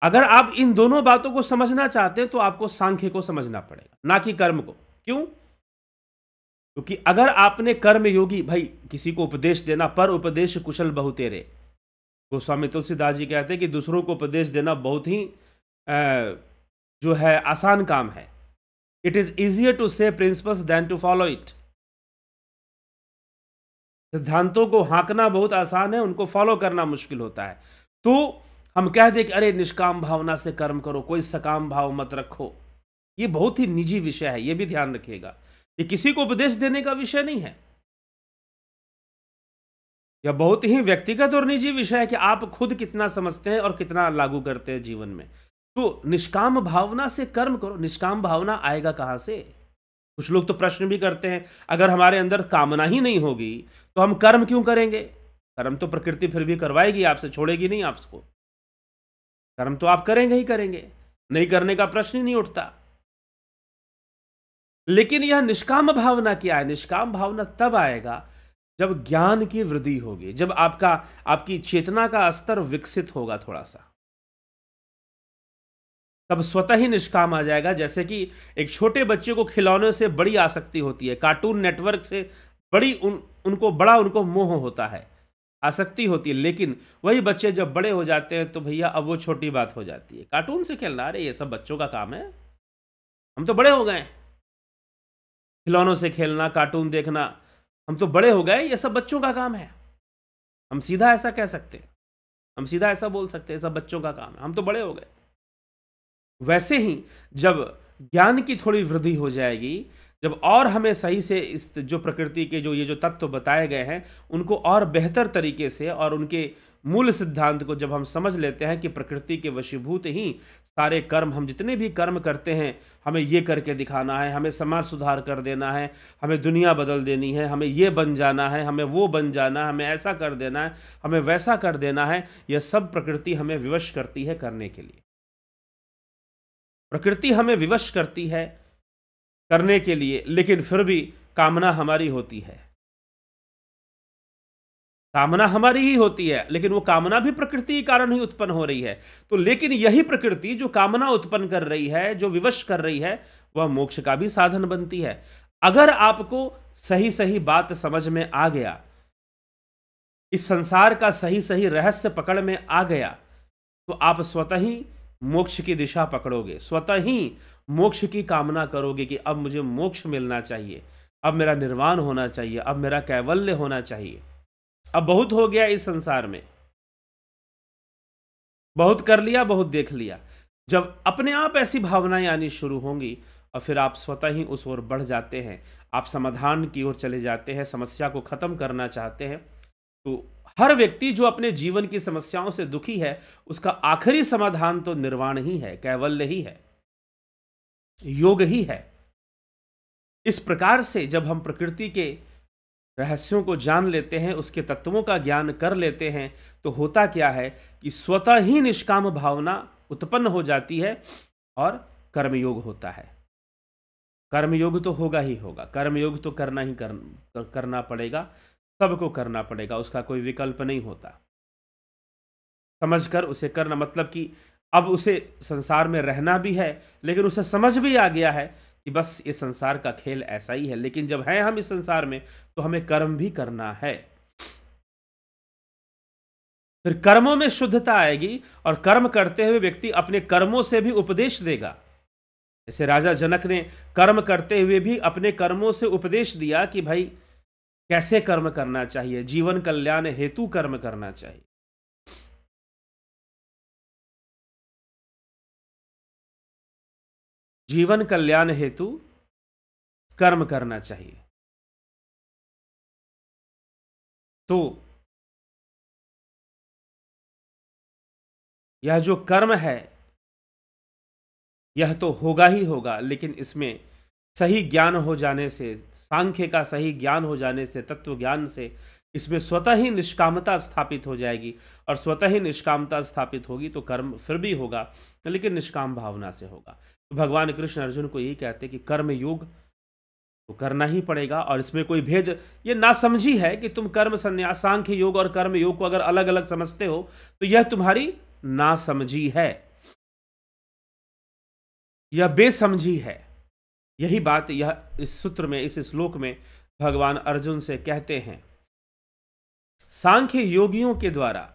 अगर आप इन दोनों बातों को समझना चाहते हैं तो आपको सांख्य को समझना पड़ेगा, ना कि कर्म को। क्यों? क्योंकि अगर आपने कर्म योगी, भाई किसी को उपदेश देना, पर उपदेश कुशल बहु तेरे, गोस्वामी तुलसीदास जी कहते हैं कि दूसरों को उपदेश देना बहुत ही जो है आसान काम है। It is easier to say principles than to follow it. सिद्धांतों को हाँकना बहुत आसान है, उनको फॉलो करना मुश्किल होता है। तो हम कह दें कि अरे निष्काम भावना से कर्म करो, कोई सकाम भाव मत रखो, ये बहुत ही निजी विषय है, ये भी ध्यान रखिएगा। ये किसी को उपदेश देने का विषय नहीं है, यह बहुत ही व्यक्तिगत और निजी विषय है कि आप खुद कितना समझते हैं और कितना लागू करते हैं जीवन में। तो निष्काम भावना से कर्म करो। निष्काम भावना आएगा कहां से? कुछ लोग तो प्रश्न भी करते हैं, अगर हमारे अंदर कामना ही नहीं होगी तो हम कर्म क्यों करेंगे? कर्म तो प्रकृति फिर भी करवाएगी आपसे, छोड़ेगी नहीं आपको। कर्म तो आप करेंगे ही करेंगे, नहीं करने का प्रश्न ही नहीं उठता। लेकिन यह निष्काम भावना क्या है? निष्काम भावना तब आएगा जब ज्ञान की वृद्धि होगी, जब आपकी चेतना का स्तर विकसित होगा थोड़ा सा, तब स्वतः ही निष्काम आ जाएगा। जैसे कि एक छोटे बच्चे को खिलौने से बड़ी आसक्ति होती है, कार्टून नेटवर्क से बड़ी उनको मोह होता है, आसक्ति होती है। लेकिन वही बच्चे जब बड़े हो जाते हैं तो भैया अब वो छोटी बात हो जाती है। कार्टून से खेलना, अरे ये सब बच्चों का काम है, हम तो बड़े हो गए। खिलौनों से खेलना, कार्टून देखना, हम तो बड़े हो गए, ये सब बच्चों का काम है। हम सीधा ऐसा कह सकते हैं, हम सीधा ऐसा बोल सकते हैं, सब बच्चों का काम है, हम तो बड़े हो गए। वैसे ही जब ज्ञान की थोड़ी वृद्धि हो जाएगी, जब और हमें सही से इस जो प्रकृति के ये जो तत्व बताए गए हैं उनको और बेहतर तरीके से, और उनके मूल सिद्धांत को जब हम समझ लेते हैं कि प्रकृति के वशीभूत ही सारे कर्म, हम जितने भी कर्म करते हैं, हमें ये करके दिखाना है, हमें समाज सुधार कर देना है, हमें दुनिया बदल देनी है, हमें ये बन जाना है, हमें वो बन जाना है, हमें ऐसा कर देना है, हमें वैसा कर देना है, यह सब प्रकृति हमें विवश करती है करने के लिए। प्रकृति हमें विवश करती है करने के लिए, लेकिन फिर भी कामना हमारी होती है। कामना हमारी ही होती है, लेकिन वो कामना भी प्रकृति के कारण ही उत्पन्न हो रही है। तो लेकिन यही प्रकृति जो कामना उत्पन्न कर रही है, जो विवश कर रही है, वह मोक्ष का भी साधन बनती है। अगर आपको सही सही बात समझ में आ गया, इस संसार का सही सही रहस्य पकड़ में आ गया, तो आप स्वतः ही मोक्ष की दिशा पकड़ोगे, स्वतः ही मोक्ष की कामना करोगे कि अब मुझे मोक्ष मिलना चाहिए, अब मेरा निर्वाण होना चाहिए, अब मेरा कैवल्य होना चाहिए, अब बहुत हो गया इस संसार में, बहुत कर लिया, बहुत देख लिया। जब अपने आप ऐसी भावनाएं आनी शुरू होंगी और फिर आप स्वतः ही उस ओर बढ़ जाते हैं, आप समाधान की ओर चले जाते हैं, समस्या को खत्म करना चाहते हैं। तो हर व्यक्ति जो अपने जीवन की समस्याओं से दुखी है, उसका आखिरी समाधान तो निर्वाण ही है, कैवल्य ही है, योग ही है। इस प्रकार से जब हम प्रकृति के रहस्यों को जान लेते हैं, उसके तत्वों का ज्ञान कर लेते हैं, तो होता क्या है कि स्वतः ही निष्काम भावना उत्पन्न हो जाती है और कर्मयोग होता है। कर्मयोग तो होगा ही होगा, कर्मयोग तो करना पड़ेगा, सबको करना पड़ेगा, उसका कोई विकल्प नहीं होता। समझकर उसे करना, मतलब कि अब उसे संसार में रहना भी है, लेकिन उसे समझ भी आ गया है कि बस ये संसार का खेल ऐसा ही है। लेकिन जब है हम इस संसार में, तो हमें कर्म भी करना है। फिर कर्मों में शुद्धता आएगी और कर्म करते हुए व्यक्ति अपने कर्मों से भी उपदेश देगा। जैसे राजा जनक ने कर्म करते हुए भी अपने कर्मों से उपदेश दिया कि भाई कैसे कर्म करना चाहिए, जीवन कल्याण हेतु कर्म करना चाहिए। जीवन कल्याण हेतु कर्म करना चाहिए। तो यह जो कर्म है, यह तो होगा ही होगा, लेकिन इसमें सही ज्ञान हो जाने से, सांख्य का सही ज्ञान हो जाने से, तत्व ज्ञान से इसमें स्वतः ही निष्कामता स्थापित हो जाएगी। और स्वतः ही निष्कामता स्थापित होगी तो कर्म फिर भी होगा, लेकिन निष्काम भावना से होगा। तो भगवान कृष्ण अर्जुन को यही कहते कि कर्म योग तो करना ही पड़ेगा, और इसमें कोई भेद, ये नासमझी है कि तुम कर्म संन्यास, सांख्य योग और कर्म योग को अगर अलग अलग समझते हो तो यह तुम्हारी नासमझी है, यह बेसमझी है। यही बात यह इस सूत्र में, इस श्लोक में भगवान अर्जुन से कहते हैं। सांख्य योगियों के द्वारा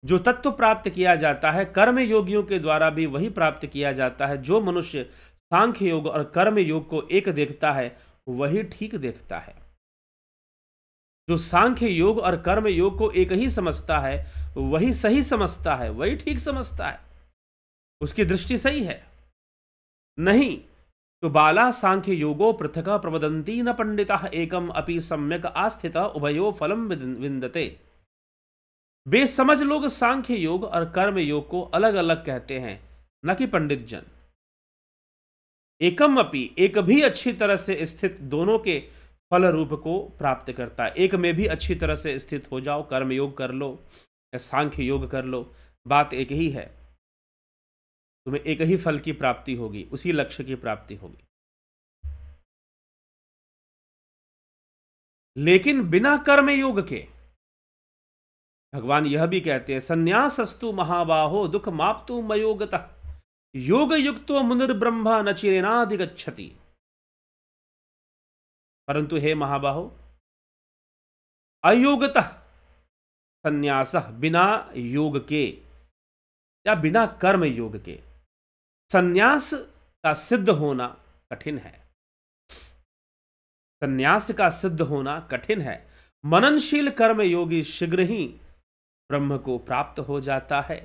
जो तत्व प्राप्त किया जाता है, कर्म योगियों के द्वारा भी वही प्राप्त किया जाता है। जो मनुष्य सांख्य योग और कर्म योग को एक देखता है, वही ठीक देखता है। जो सांख्य योग और कर्म योग को एक ही समझता है, वही सही समझता है, वही ठीक समझता है, उसकी दृष्टि सही है। नहीं तो बाला सांख्य योगो पृथक प्रवदंती न पंडिता एकम अपि सम्यक आस्थित उभयो फलम विंदते। बेसमझ लोग सांख्य योग और कर्म योग को अलग अलग कहते हैं, न कि पंडित जन। एकम अपि, एक भी अच्छी तरह से स्थित दोनों के फल रूप को प्राप्त करता है। एक में भी अच्छी तरह से स्थित हो जाओ, कर्म योग कर लो या सांख्य योग कर लो, बात एक ही है, तुम्हें एक ही फल की प्राप्ति होगी, उसी लक्ष्य की प्राप्ति होगी। लेकिन बिना कर्म योग के, भगवान यह भी कहते हैं, संन्यासस्तु महाबाहो दुख माप्तु मयोगतः योग युक्तो मुनिर्ब्रह्मा न चिरेनाधिगच्छति। परंतु हे महाबाहो, अयोगतः संन्यास, बिना योग के या बिना कर्म योग के संन्यास का सिद्ध होना कठिन है। संन्यास का सिद्ध होना कठिन है। मननशील कर्म योगी शीघ्र ही ब्रह्म को प्राप्त हो जाता है।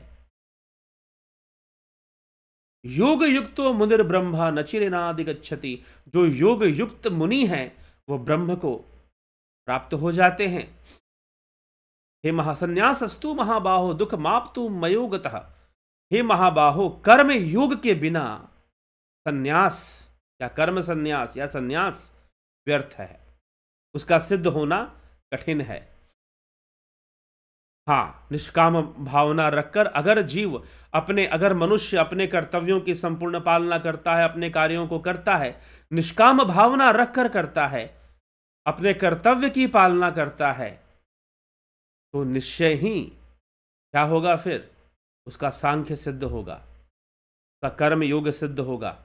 योग युक्तो मुनिर ब्रह्मा न चिरेनाधिगच्छति। जो योग युक्त मुनि है, वो ब्रह्म को प्राप्त हो जाते हैं। हे महासन्यासस्तु महाबाहो दुख माप्तु मयोगतः। हे महाबाहो, कर्म योग के बिना संन्यास या कर्म संन्यास या संन्यास व्यर्थ है, उसका सिद्ध होना कठिन है। हाँ, निष्काम भावना रखकर अगर मनुष्य अपने कर्तव्यों की संपूर्ण पालना करता है, अपने कार्यों को करता है, निष्काम भावना रखकर करता है, अपने कर्तव्य की पालना करता है, तो निश्चय ही क्या होगा, फिर उसका सांख्य सिद्ध होगा, उसका कर्म योग सिद्ध होगा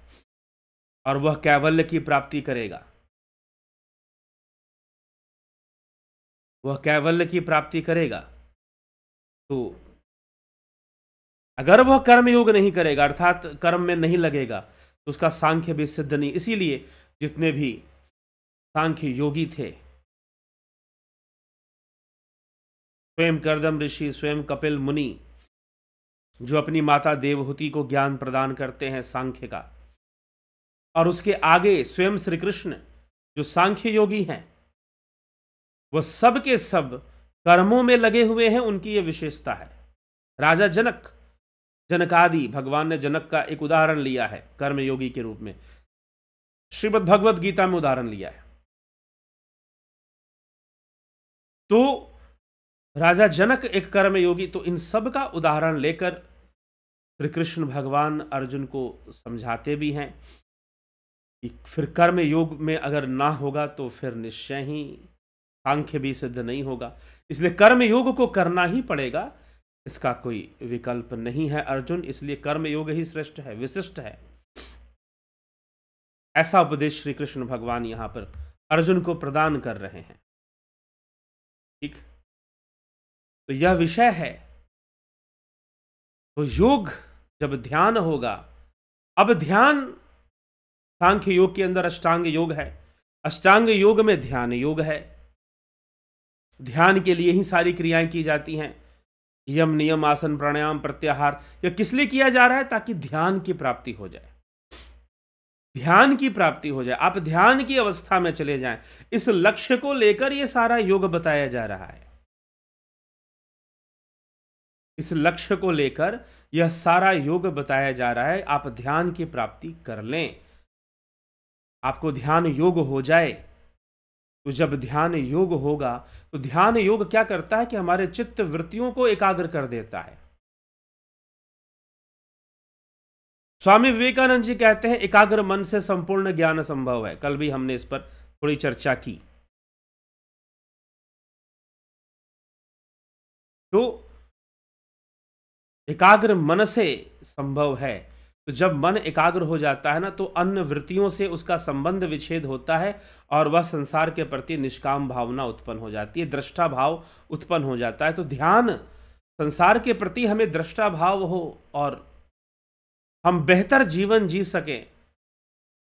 और वह कैवल्य की प्राप्ति करेगा। वह कैवल्य की प्राप्ति करेगा। तो अगर वह कर्म योग नहीं करेगा, अर्थात कर्म में नहीं लगेगा, तो उसका सांख्य भी सिद्ध नहीं। इसीलिए जितने भी सांख्य योगी थे, स्वयं कर्दम ऋषि, स्वयं कपिल मुनि, जो अपनी माता देवहूति को ज्ञान प्रदान करते हैं सांख्य का, और उसके आगे स्वयं श्री कृष्ण जो सांख्य योगी हैं, वह सब के सब कर्मों में लगे हुए हैं। उनकी यह विशेषता है। राजा जनक, जनकादि, भगवान ने जनक का एक उदाहरण लिया है कर्मयोगी के रूप में, श्रीमद् भगवद गीता में उदाहरण लिया है। तो राजा जनक एक कर्मयोगी, तो इन सब का उदाहरण लेकर श्री कृष्ण भगवान अर्जुन को समझाते भी हैं कि फिर कर्म योग में अगर ना होगा तो फिर निश्चय ही सांख्य भी सिद्ध नहीं होगा। इसलिए कर्म योग को करना ही पड़ेगा, इसका कोई विकल्प नहीं है अर्जुन। इसलिए कर्म योग ही श्रेष्ठ है, विशिष्ट है। ऐसा उपदेश श्री कृष्ण भगवान यहां पर अर्जुन को प्रदान कर रहे हैं। ठीक, तो यह विषय है। तो योग जब ध्यान होगा, अब ध्यान सांख्य योग के अंदर अष्टांग योग है, अष्टांग योग में ध्यान योग है। ध्यान के लिए ही सारी क्रियाएं की जाती हैं, यम नियम आसन प्राणायाम प्रत्याहार। यह किस लिए किया जा रहा है? ताकि ध्यान की प्राप्ति हो जाए, ध्यान की प्राप्ति हो जाए, आप ध्यान की अवस्था में चले जाएं। इस लक्ष्य को लेकर यह सारा योग बताया जा रहा है। इस लक्ष्य को लेकर यह सारा योग बताया जा रहा है। आप ध्यान की प्राप्ति कर लें, आपको ध्यान योग हो जाए। तो जब ध्यान योग होगा तो ध्यान योग क्या करता है कि हमारे चित्त वृत्तियों को एकाग्र कर देता है। स्वामी विवेकानंद जी कहते हैं एकाग्र मन से संपूर्ण ज्ञान संभव है। कल भी हमने इस पर थोड़ी चर्चा की। तो एकाग्र मन से संभव है। तो जब मन एकाग्र हो जाता है ना, तो अन्य वृत्तियों से उसका संबंध विच्छेद होता है और वह संसार के प्रति निष्काम भावना उत्पन्न हो जाती है, दृष्टा भाव उत्पन्न हो जाता है। तो ध्यान संसार के प्रति हमें दृष्टा भाव हो और हम बेहतर जीवन जी सकें,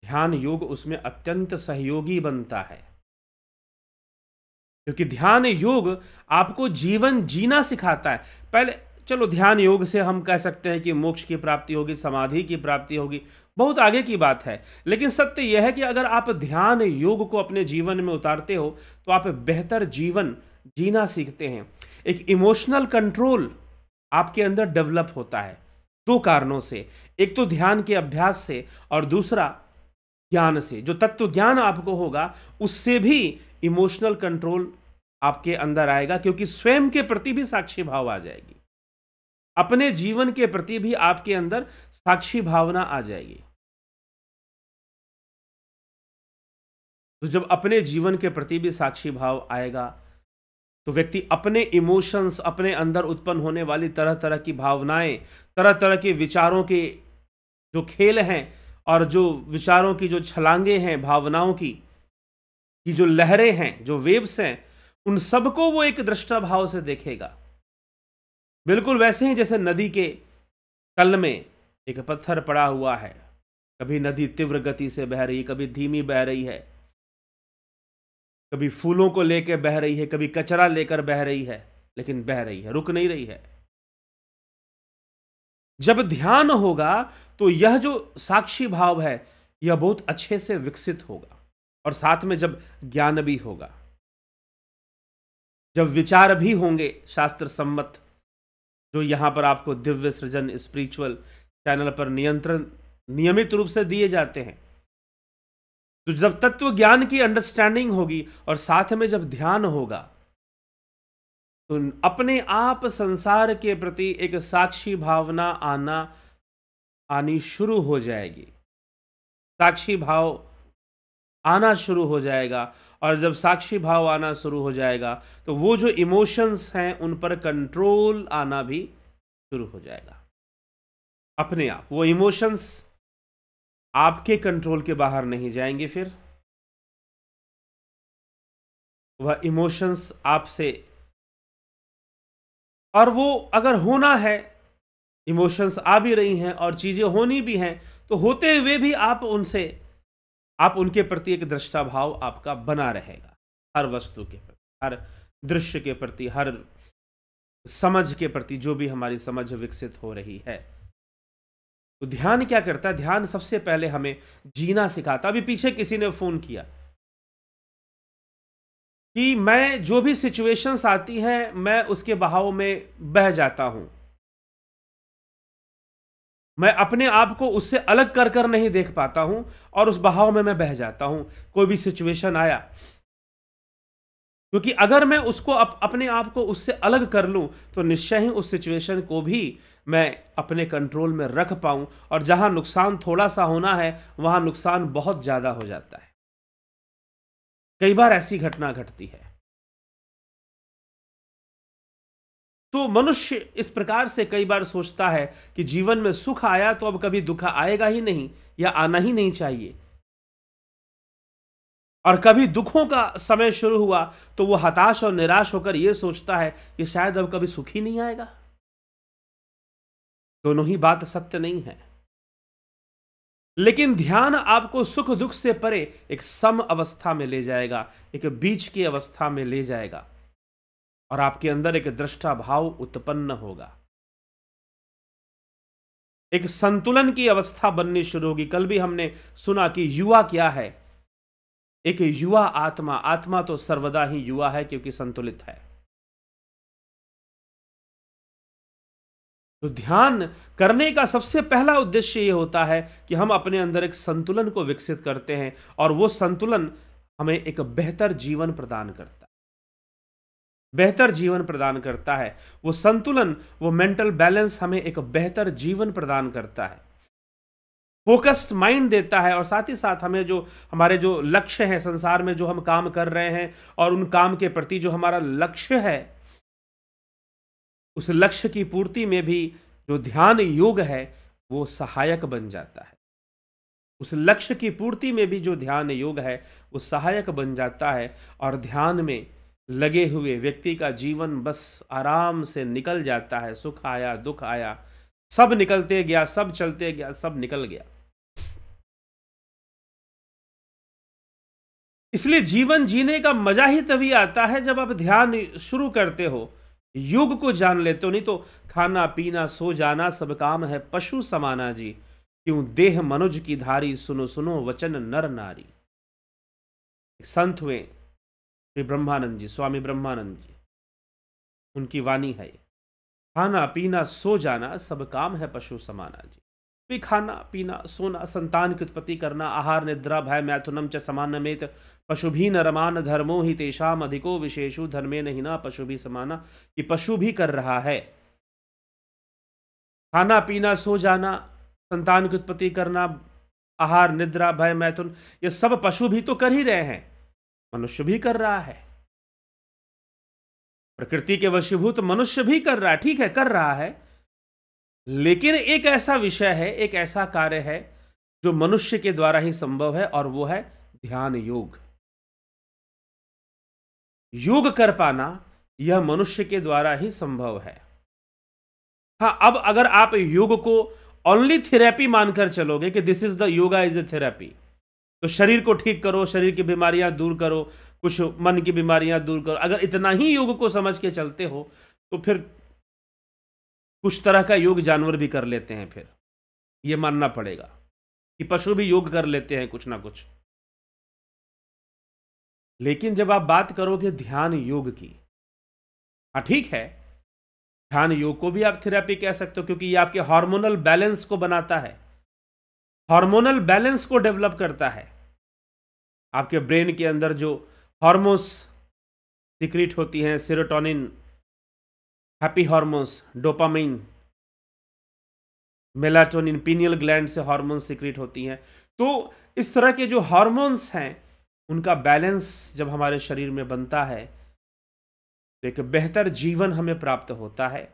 ध्यान योग उसमें अत्यंत सहयोगी बनता है। क्योंकि ध्यान योग आपको जीवन जीना सिखाता है। पहले चलो ध्यान योग से हम कह सकते हैं कि मोक्ष की प्राप्ति होगी, समाधि की प्राप्ति होगी, बहुत आगे की बात है। लेकिन सत्य यह है कि अगर आप ध्यान योग को अपने जीवन में उतारते हो तो आप बेहतर जीवन जीना सीखते हैं। एक इमोशनल कंट्रोल आपके अंदर डेवलप होता है दो कारणों से, एक तो ध्यान के अभ्यास से और दूसरा ज्ञान से। जो तत्व ज्ञान आपको होगा उससे भी इमोशनल कंट्रोल आपके अंदर आएगा, क्योंकि स्वयं के प्रति भी साक्षी भाव आ जाएगी, अपने जीवन के प्रति भी आपके अंदर साक्षी भावना आ जाएगी। तो जब अपने जीवन के प्रति भी साक्षी भाव आएगा तो व्यक्ति अपने इमोशंस, अपने अंदर उत्पन्न होने वाली तरह तरह की भावनाएं, तरह तरह के विचारों के जो खेल हैं और जो विचारों की जो छलांगे हैं, भावनाओं की जो लहरें हैं, जो वेव्स हैं, उन सबको वो एक दृष्टा भाव से देखेगा। बिल्कुल वैसे ही जैसे नदी के तल में एक पत्थर पड़ा हुआ है, कभी नदी तीव्र गति से बह रही है, कभी धीमी बह रही है, कभी फूलों को लेकर बह रही है, कभी कचरा लेकर बह रही है, लेकिन बह रही है, रुक नहीं रही है। जब ध्यान होगा तो यह जो साक्षी भाव है यह बहुत अच्छे से विकसित होगा, और साथ में जब ज्ञान भी होगा, जब विचार भी होंगे शास्त्र सम्मत, जो यहां पर आपको दिव्य सृजन स्पिरिचुअल चैनल पर नियमित रूप से दिए जाते हैं। तो जब तत्व ज्ञान की अंडरस्टैंडिंग होगी और साथ में जब ध्यान होगा तो अपने आप संसार के प्रति एक साक्षी भावना आनी शुरू हो जाएगी, साक्षी भाव आना शुरू हो जाएगा। और जब साक्षी भाव आना शुरू हो जाएगा तो वो जो इमोशंस हैं उन पर कंट्रोल आना भी शुरू हो जाएगा अपने आप। वो इमोशंस आपके कंट्रोल के बाहर नहीं जाएंगे, फिर वह इमोशंस आपसे, और वो अगर होना है, इमोशंस आ भी रही हैं और चीजें होनी भी हैं, तो होते हुए भी आप उनके प्रति एक दृष्टा भाव आपका बना रहेगा, हर वस्तु के प्रति, हर दृश्य के प्रति, हर समझ के प्रति जो भी हमारी समझ विकसित हो रही है। तो ध्यान क्या करता है? ध्यान सबसे पहले हमें जीना सिखाता। अभी पीछे किसी ने फोन किया कि मैं जो भी सिचुएशंस आती हैं मैं उसके बहाव में बह जाता हूं, मैं अपने आप को उससे अलग कर कर नहीं देख पाता हूं और उस बहाव में मैं बह जाता हूं। कोई भी सिचुएशन आया, क्योंकि अगर मैं उसको अपने आप को उससे अलग कर लूं तो निश्चय ही उस सिचुएशन को भी मैं अपने कंट्रोल में रख पाऊं, और जहां नुकसान थोड़ा सा होना है वहां नुकसान बहुत ज्यादा हो जाता है। कई बार ऐसी घटना घटती है। तो मनुष्य इस प्रकार से कई बार सोचता है कि जीवन में सुख आया तो अब कभी दुख आएगा ही नहीं, या आना ही नहीं चाहिए। और कभी दुखों का समय शुरू हुआ तो वो हताश और निराश होकर यह सोचता है कि शायद अब कभी सुख ही नहीं आएगा। दोनों ही बात सत्य नहीं है। लेकिन ध्यान आपको सुख दुख से परे एक सम अवस्था में ले जाएगा, एक बीच की अवस्था में ले जाएगा, और आपके अंदर एक दृष्टा भाव उत्पन्न होगा, एक संतुलन की अवस्था बननी शुरू होगी। कल भी हमने सुना कि युवा क्या है। एक युवा आत्मा, आत्मा तो सर्वदा ही युवा है क्योंकि संतुलित है। तो ध्यान करने का सबसे पहला उद्देश्य यह होता है कि हम अपने अंदर एक संतुलन को विकसित करते हैं, और वो संतुलन हमें एक बेहतर जीवन प्रदान करता है। बेहतर जीवन प्रदान करता है वो संतुलन, वो मेंटल बैलेंस हमें एक बेहतर जीवन प्रदान करता है, फोकस्ड माइंड देता है, और साथ ही साथ हमें जो हमारे जो लक्ष्य हैं संसार में, जो हम काम कर रहे हैं और उन काम के प्रति जो हमारा लक्ष्य है, उस लक्ष्य की पूर्ति में भी जो ध्यान योग है वो सहायक बन जाता है। उस लक्ष्य की पूर्ति में भी जो ध्यान योग है वो सहायक बन जाता है, और ध्यान में लगे हुए व्यक्ति का जीवन बस आराम से निकल जाता है। सुख आया दुख आया सब निकलते गया, सब चलते गया, सब निकल गया। इसलिए जीवन जीने का मजा ही तभी आता है जब आप ध्यान शुरू करते हो, योग को जान लेते हो। नहीं तो खाना पीना सो जाना सब काम है पशु समाना जी, क्यों देह मनुज की धारी, सुनो सुनो वचन नर नारी। एक संत हुए श्री ब्रह्मानंद जी, स्वामी ब्रह्मानंद जी, उनकी वाणी है, खाना पीना सो जाना सब काम है पशु समाना जी। भी खाना पीना सोना, संतान की उत्पत्ति करना, आहार निद्रा भय मैथुनम च समानमेत, पशु भी न रमान धर्मो ही तेषाम अधिको विशेषु, धर्मे नहीं ना पशु भी समाना। कि पशु भी कर रहा है, खाना पीना सो जाना, संतान की उत्पत्ति करना, आहार निद्रा भय मैथुन, ये सब पशु भी तो कर ही रहे हैं, मनुष्य भी कर रहा है। प्रकृति के वशीभूत मनुष्य भी कर रहा है, ठीक है कर रहा है, लेकिन एक ऐसा विषय है, एक ऐसा कार्य है जो मनुष्य के द्वारा ही संभव है, और वो है ध्यान योग। योग कर पाना यह मनुष्य के द्वारा ही संभव है। हाँ, अब अगर आप योग को ओनली थेरेपी मानकर चलोगे कि this is the yoga is the therapy, तो शरीर को ठीक करो, शरीर की बीमारियां दूर करो, कुछ मन की बीमारियां दूर करो, अगर इतना ही योग को समझ के चलते हो तो फिर कुछ तरह का योग जानवर भी कर लेते हैं। फिर यह मानना पड़ेगा कि पशु भी योग कर लेते हैं कुछ ना कुछ। लेकिन जब आप बात करोगे ध्यान योग की, हाँ ठीक है, ध्यान योग को भी आप थेरेपी कह सकते हो, क्योंकि ये आपके हार्मोनल बैलेंस को बनाता है, हार्मोनल बैलेंस को डेवलप करता है। आपके ब्रेन के अंदर जो हार्मोन्स सिक्रीट होती हैं, serotonin, happy hormones, dopamine, melatonin, pineal gland से हार्मोन सिक्रीट होती हैं। तो इस तरह के जो हार्मोन्स हैं उनका बैलेंस जब हमारे शरीर में बनता है तो एक बेहतर जीवन हमें प्राप्त होता है।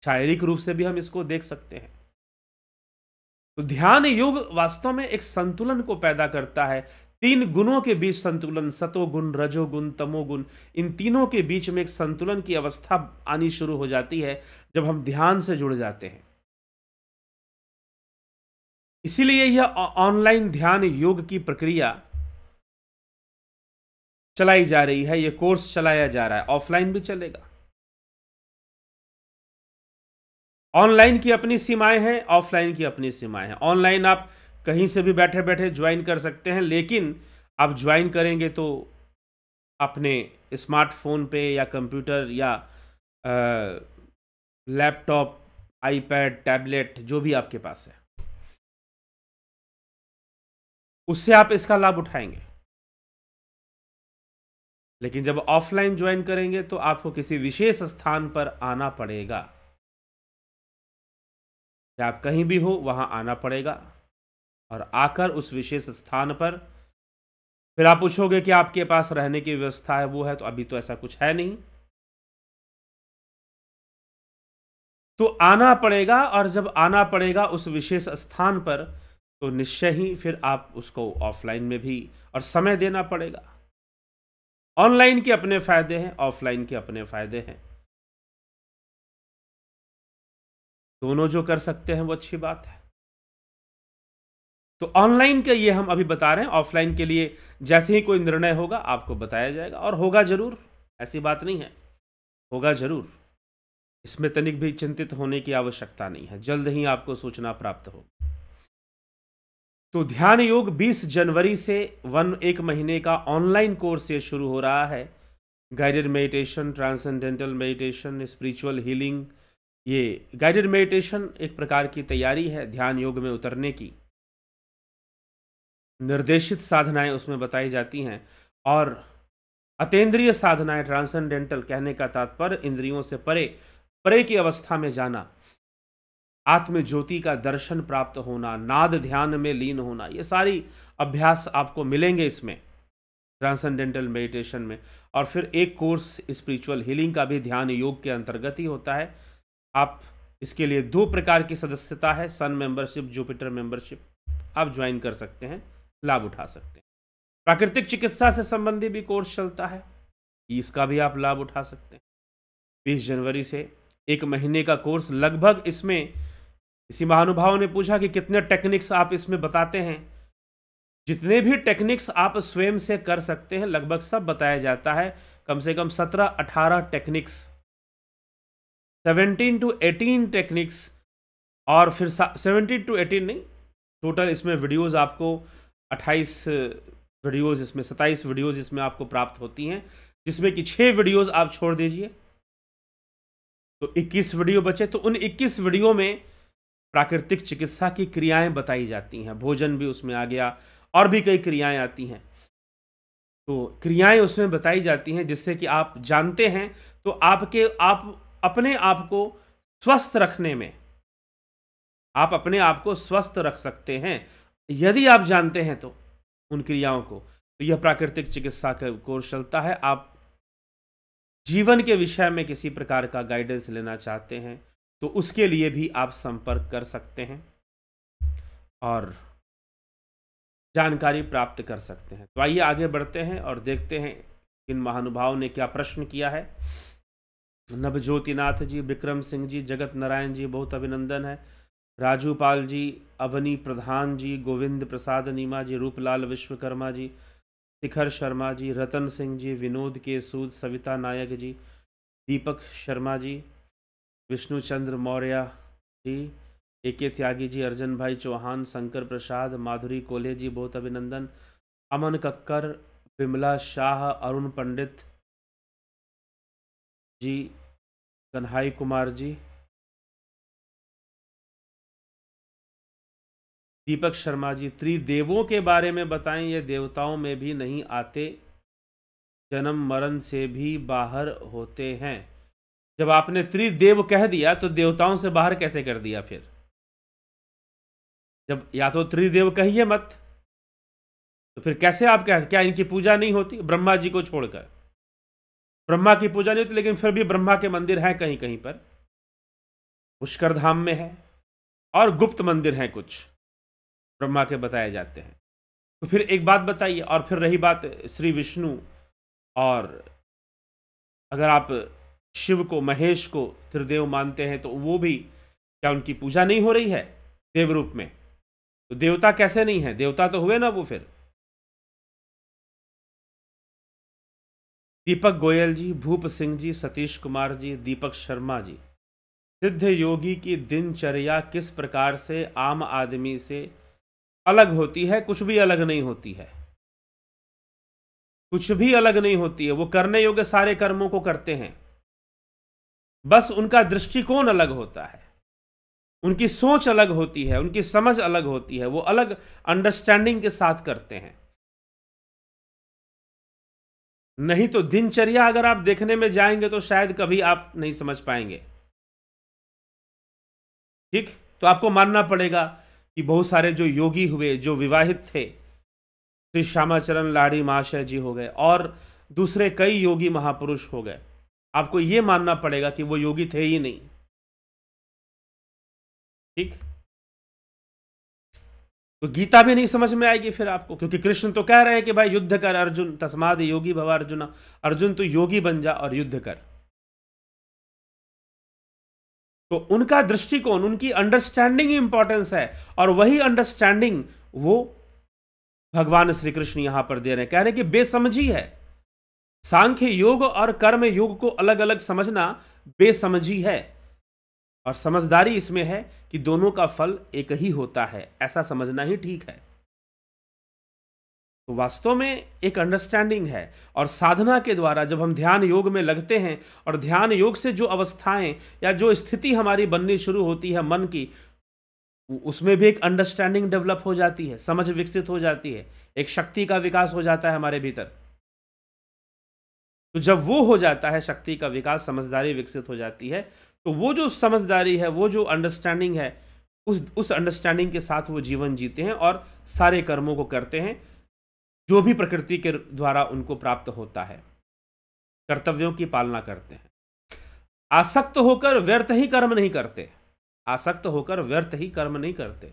शारीरिक रूप से भी हम इसको देख सकते हैं। तो ध्यान योग वास्तव में एक संतुलन को पैदा करता है, तीन गुणों के बीच संतुलन, सतोगुण रजोगुण तमोगुण, इन तीनों के बीच में एक संतुलन की अवस्था आनी शुरू हो जाती है जब हम ध्यान से जुड़ जाते हैं। इसीलिए यह ऑनलाइन ध्यान योग की प्रक्रिया चलाई जा रही है, यह कोर्स चलाया जा रहा है, ऑफलाइन भी चलेगा। ऑनलाइन की अपनी सीमाएं हैं, ऑफलाइन की अपनी सीमाएं हैं। ऑनलाइन आप कहीं से भी बैठे बैठे ज्वाइन कर सकते हैं, लेकिन आप ज्वाइन करेंगे तो अपने स्मार्टफोन पे या कंप्यूटर या लैपटॉप, आईपैड, टैबलेट, जो भी आपके पास है, उससे आप इसका लाभ उठाएंगे। लेकिन जब ऑफलाइन ज्वाइन करेंगे तो आपको किसी विशेष स्थान पर आना पड़ेगा। चाहे आप कहीं भी हो, वहां आना पड़ेगा, और आकर उस विशेष स्थान पर फिर आप पूछोगे कि आपके पास रहने की व्यवस्था है, वो है, तो अभी तो ऐसा कुछ है नहीं। तो आना पड़ेगा, और जब आना पड़ेगा उस विशेष स्थान पर, तो निश्चय ही फिर आप उसको ऑफलाइन में भी और समय देना पड़ेगा। ऑनलाइन के अपने फायदे हैं, ऑफलाइन के अपने फायदे हैं। दोनों जो कर सकते हैं वो अच्छी बात है। तो ऑनलाइन के ये हम अभी बता रहे हैं, ऑफलाइन के लिए जैसे ही कोई निर्णय होगा आपको बताया जाएगा, और होगा जरूर, ऐसी बात नहीं है, होगा जरूर। इसमें तनिक भी चिंतित होने की आवश्यकता नहीं है, जल्द ही आपको सूचना प्राप्त होगी। तो ध्यान योग 20 जनवरी से 1 महीने का ऑनलाइन कोर्स ये शुरू हो रहा है। Guided meditation, transcendental meditation, spiritual healing. ये गाइडेड मेडिटेशन एक प्रकार की तैयारी है ध्यान योग में उतरने की। निर्देशित साधनाएं उसमें बताई जाती हैं, और अतेंद्रिय साधनाएं, ट्रांसेंडेंटल कहने का तात्पर्य इंद्रियों से परे, परे की अवस्था में जाना, आत्म ज्योति का दर्शन प्राप्त होना, नाद ध्यान में लीन होना, ये सारी अभ्यास आपको मिलेंगे इसमें ट्रांसेंडेंटल मेडिटेशन में। और फिर एक कोर्स स्पिरिचुअल हीलिंग का भी ध्यान योग के अंतर्गत ही होता है। आप इसके लिए 2 प्रकार की सदस्यता है, सन मेंबरशिप, जुपिटर मेंबरशिप, आप ज्वाइन कर सकते हैं, लाभ उठा सकते हैं। प्राकृतिक चिकित्सा से संबंधी भी कोर्स चलता है, इसका भी आप लाभ उठा सकते हैं। 20 जनवरी से 1 महीने का कोर्स लगभग, इसमें किसी महानुभाव ने पूछा कि कितने टेक्निक्स आप इसमें बताते हैं। जितने भी टेक्निक्स आप स्वयं से कर सकते हैं लगभग सब बताया जाता है। कम से कम 17-18 टेक्निक्स, 17 to 18 टेक्निक्स, और फिर 17 to 18 नहीं, टोटल इसमें वीडियोस आपको 28 वीडियोस, इसमें 27 वीडियोस इसमें आपको प्राप्त होती हैं, जिसमें कि 6 वीडियोस आप छोड़ दीजिए तो 21 वीडियो बचे। तो उन 21 वीडियो में प्राकृतिक चिकित्सा की क्रियाएं बताई जाती हैं, भोजन भी उसमें आ गया, और भी कई क्रियाएं आती हैं। तो क्रियाएं उसमें बताई जाती हैं जिससे कि आप जानते हैं, तो आप अपने आप को स्वस्थ रखने में, आप अपने आप को स्वस्थ रख सकते हैं यदि आप जानते हैं तो उन क्रियाओं को। तो यह प्राकृतिक चिकित्सा का कोर्स चलता है। आप जीवन के विषय में किसी प्रकार का गाइडेंस लेना चाहते हैं तो उसके लिए भी आप संपर्क कर सकते हैं और जानकारी प्राप्त कर सकते हैं। तो आइए आगे बढ़ते हैं और देखते हैं इन महानुभाव ने क्या प्रश्न किया है। नवज्योतिनाथ जी, विक्रम सिंह जी, जगत नारायण जी, बहुत अभिनंदन है। राजू पाल जी, अवनी प्रधान जी, गोविंद प्रसाद नीमा जी, रूपलाल विश्वकर्मा जी, शिखर शर्मा जी, रतन सिंह जी, विनोद के सूद, सविता नायक जी, दीपक शर्मा जी, विष्णुचंद्र मौर्य जी, एके त्यागी जी, अर्जन भाई चौहान, शंकर प्रसाद, माधुरी कोल्हे जी, बहुत अभिनंदन। अमन कक्कर, विमला शाह, अरुण पंडित जी, कन्हाई कुमार जी, दीपक शर्मा जी, त्रिदेवों के बारे में बताएं, ये देवताओं में भी नहीं आते, जन्म मरण से भी बाहर होते हैं। जब आपने त्रिदेव कह दिया तो देवताओं से बाहर कैसे कर दिया फिर? जब या तो त्रिदेव कहिए मत, तो फिर कैसे आप क्या इनकी पूजा नहीं होती? ब्रह्मा जी को छोड़कर ब्रह्मा की पूजा नहीं होती, लेकिन फिर भी ब्रह्मा के मंदिर हैं कहीं कहीं पर, पुष्कर धाम में है, और गुप्त मंदिर हैं कुछ ब्रह्मा के बताए जाते हैं। तो फिर एक बात बताइए, और फिर रही बात श्री विष्णु, और अगर आप शिव को, महेश को त्रिदेव मानते हैं तो वो भी, क्या उनकी पूजा नहीं हो रही है देव रूप में? तो देवता कैसे नहीं है? देवता तो हुए ना वो फिर। दीपक गोयल जी, भूप सिंह जी, सतीश कुमार जी, दीपक शर्मा जी, सिद्ध योगी की दिनचर्या किस प्रकार से आम आदमी से अलग होती है? कुछ भी अलग नहीं होती है, कुछ भी अलग नहीं होती है। वो करने योग्य सारे कर्मों को करते हैं, बस उनका दृष्टिकोण अलग होता है, उनकी सोच अलग होती है, उनकी समझ अलग होती है, वो अलग अंडरस्टैंडिंग के साथ करते हैं। नहीं तो दिनचर्या अगर आप देखने में जाएंगे तो शायद कभी आप नहीं समझ पाएंगे। ठीक, तो आपको मानना पड़ेगा कि बहुत सारे जो योगी हुए, जो विवाहित थे, श्री श्यामाचरण लाड़ी महाशय जी हो गए और दूसरे कई योगी महापुरुष हो गए, आपको यह मानना पड़ेगा कि वो योगी थे ही नहीं। ठीक, तो गीता भी नहीं समझ में आएगी फिर आपको, क्योंकि कृष्ण तो कह रहे हैं कि भाई युद्ध कर अर्जुन, तस्माद योगी भव अर्जुन, अर्जुन तो योगी बन जा और युद्ध कर। तो उनका दृष्टिकोण, उनकी अंडरस्टैंडिंग इंपॉर्टेंस है, और वही अंडरस्टैंडिंग वो भगवान श्री कृष्ण यहां पर दे रहे हैं। कह रहे हैं कि बेसमझी है, सांख्य योग और कर्म योग को अलग अलग समझना बेसमझी है, और समझदारी इसमें है कि दोनों का फल एक ही होता है, ऐसा समझना ही ठीक है। तो वास्तव में एक अंडरस्टैंडिंग है, और साधना के द्वारा जब हम ध्यान योग में लगते हैं और ध्यान योग से जो अवस्थाएं या जो स्थिति हमारी बननी शुरू होती है मन की, उसमें भी एक अंडरस्टैंडिंग डेवलप हो जाती है, समझ विकसित हो जाती है, एक शक्ति का विकास हो जाता है हमारे भीतर। तो जब वो हो जाता है, शक्ति का विकास, समझदारी विकसित हो जाती है, तो वो जो समझदारी है, वो जो अंडरस्टैंडिंग है, उस अंडरस्टैंडिंग के साथ वो जीवन जीते हैं और सारे कर्मों को करते हैं जो भी प्रकृति के द्वारा उनको प्राप्त होता है, कर्तव्यों की पालना करते हैं। आसक्त होकर व्यर्थ ही कर्म नहीं करते, आसक्त होकर व्यर्थ ही कर्म नहीं करते।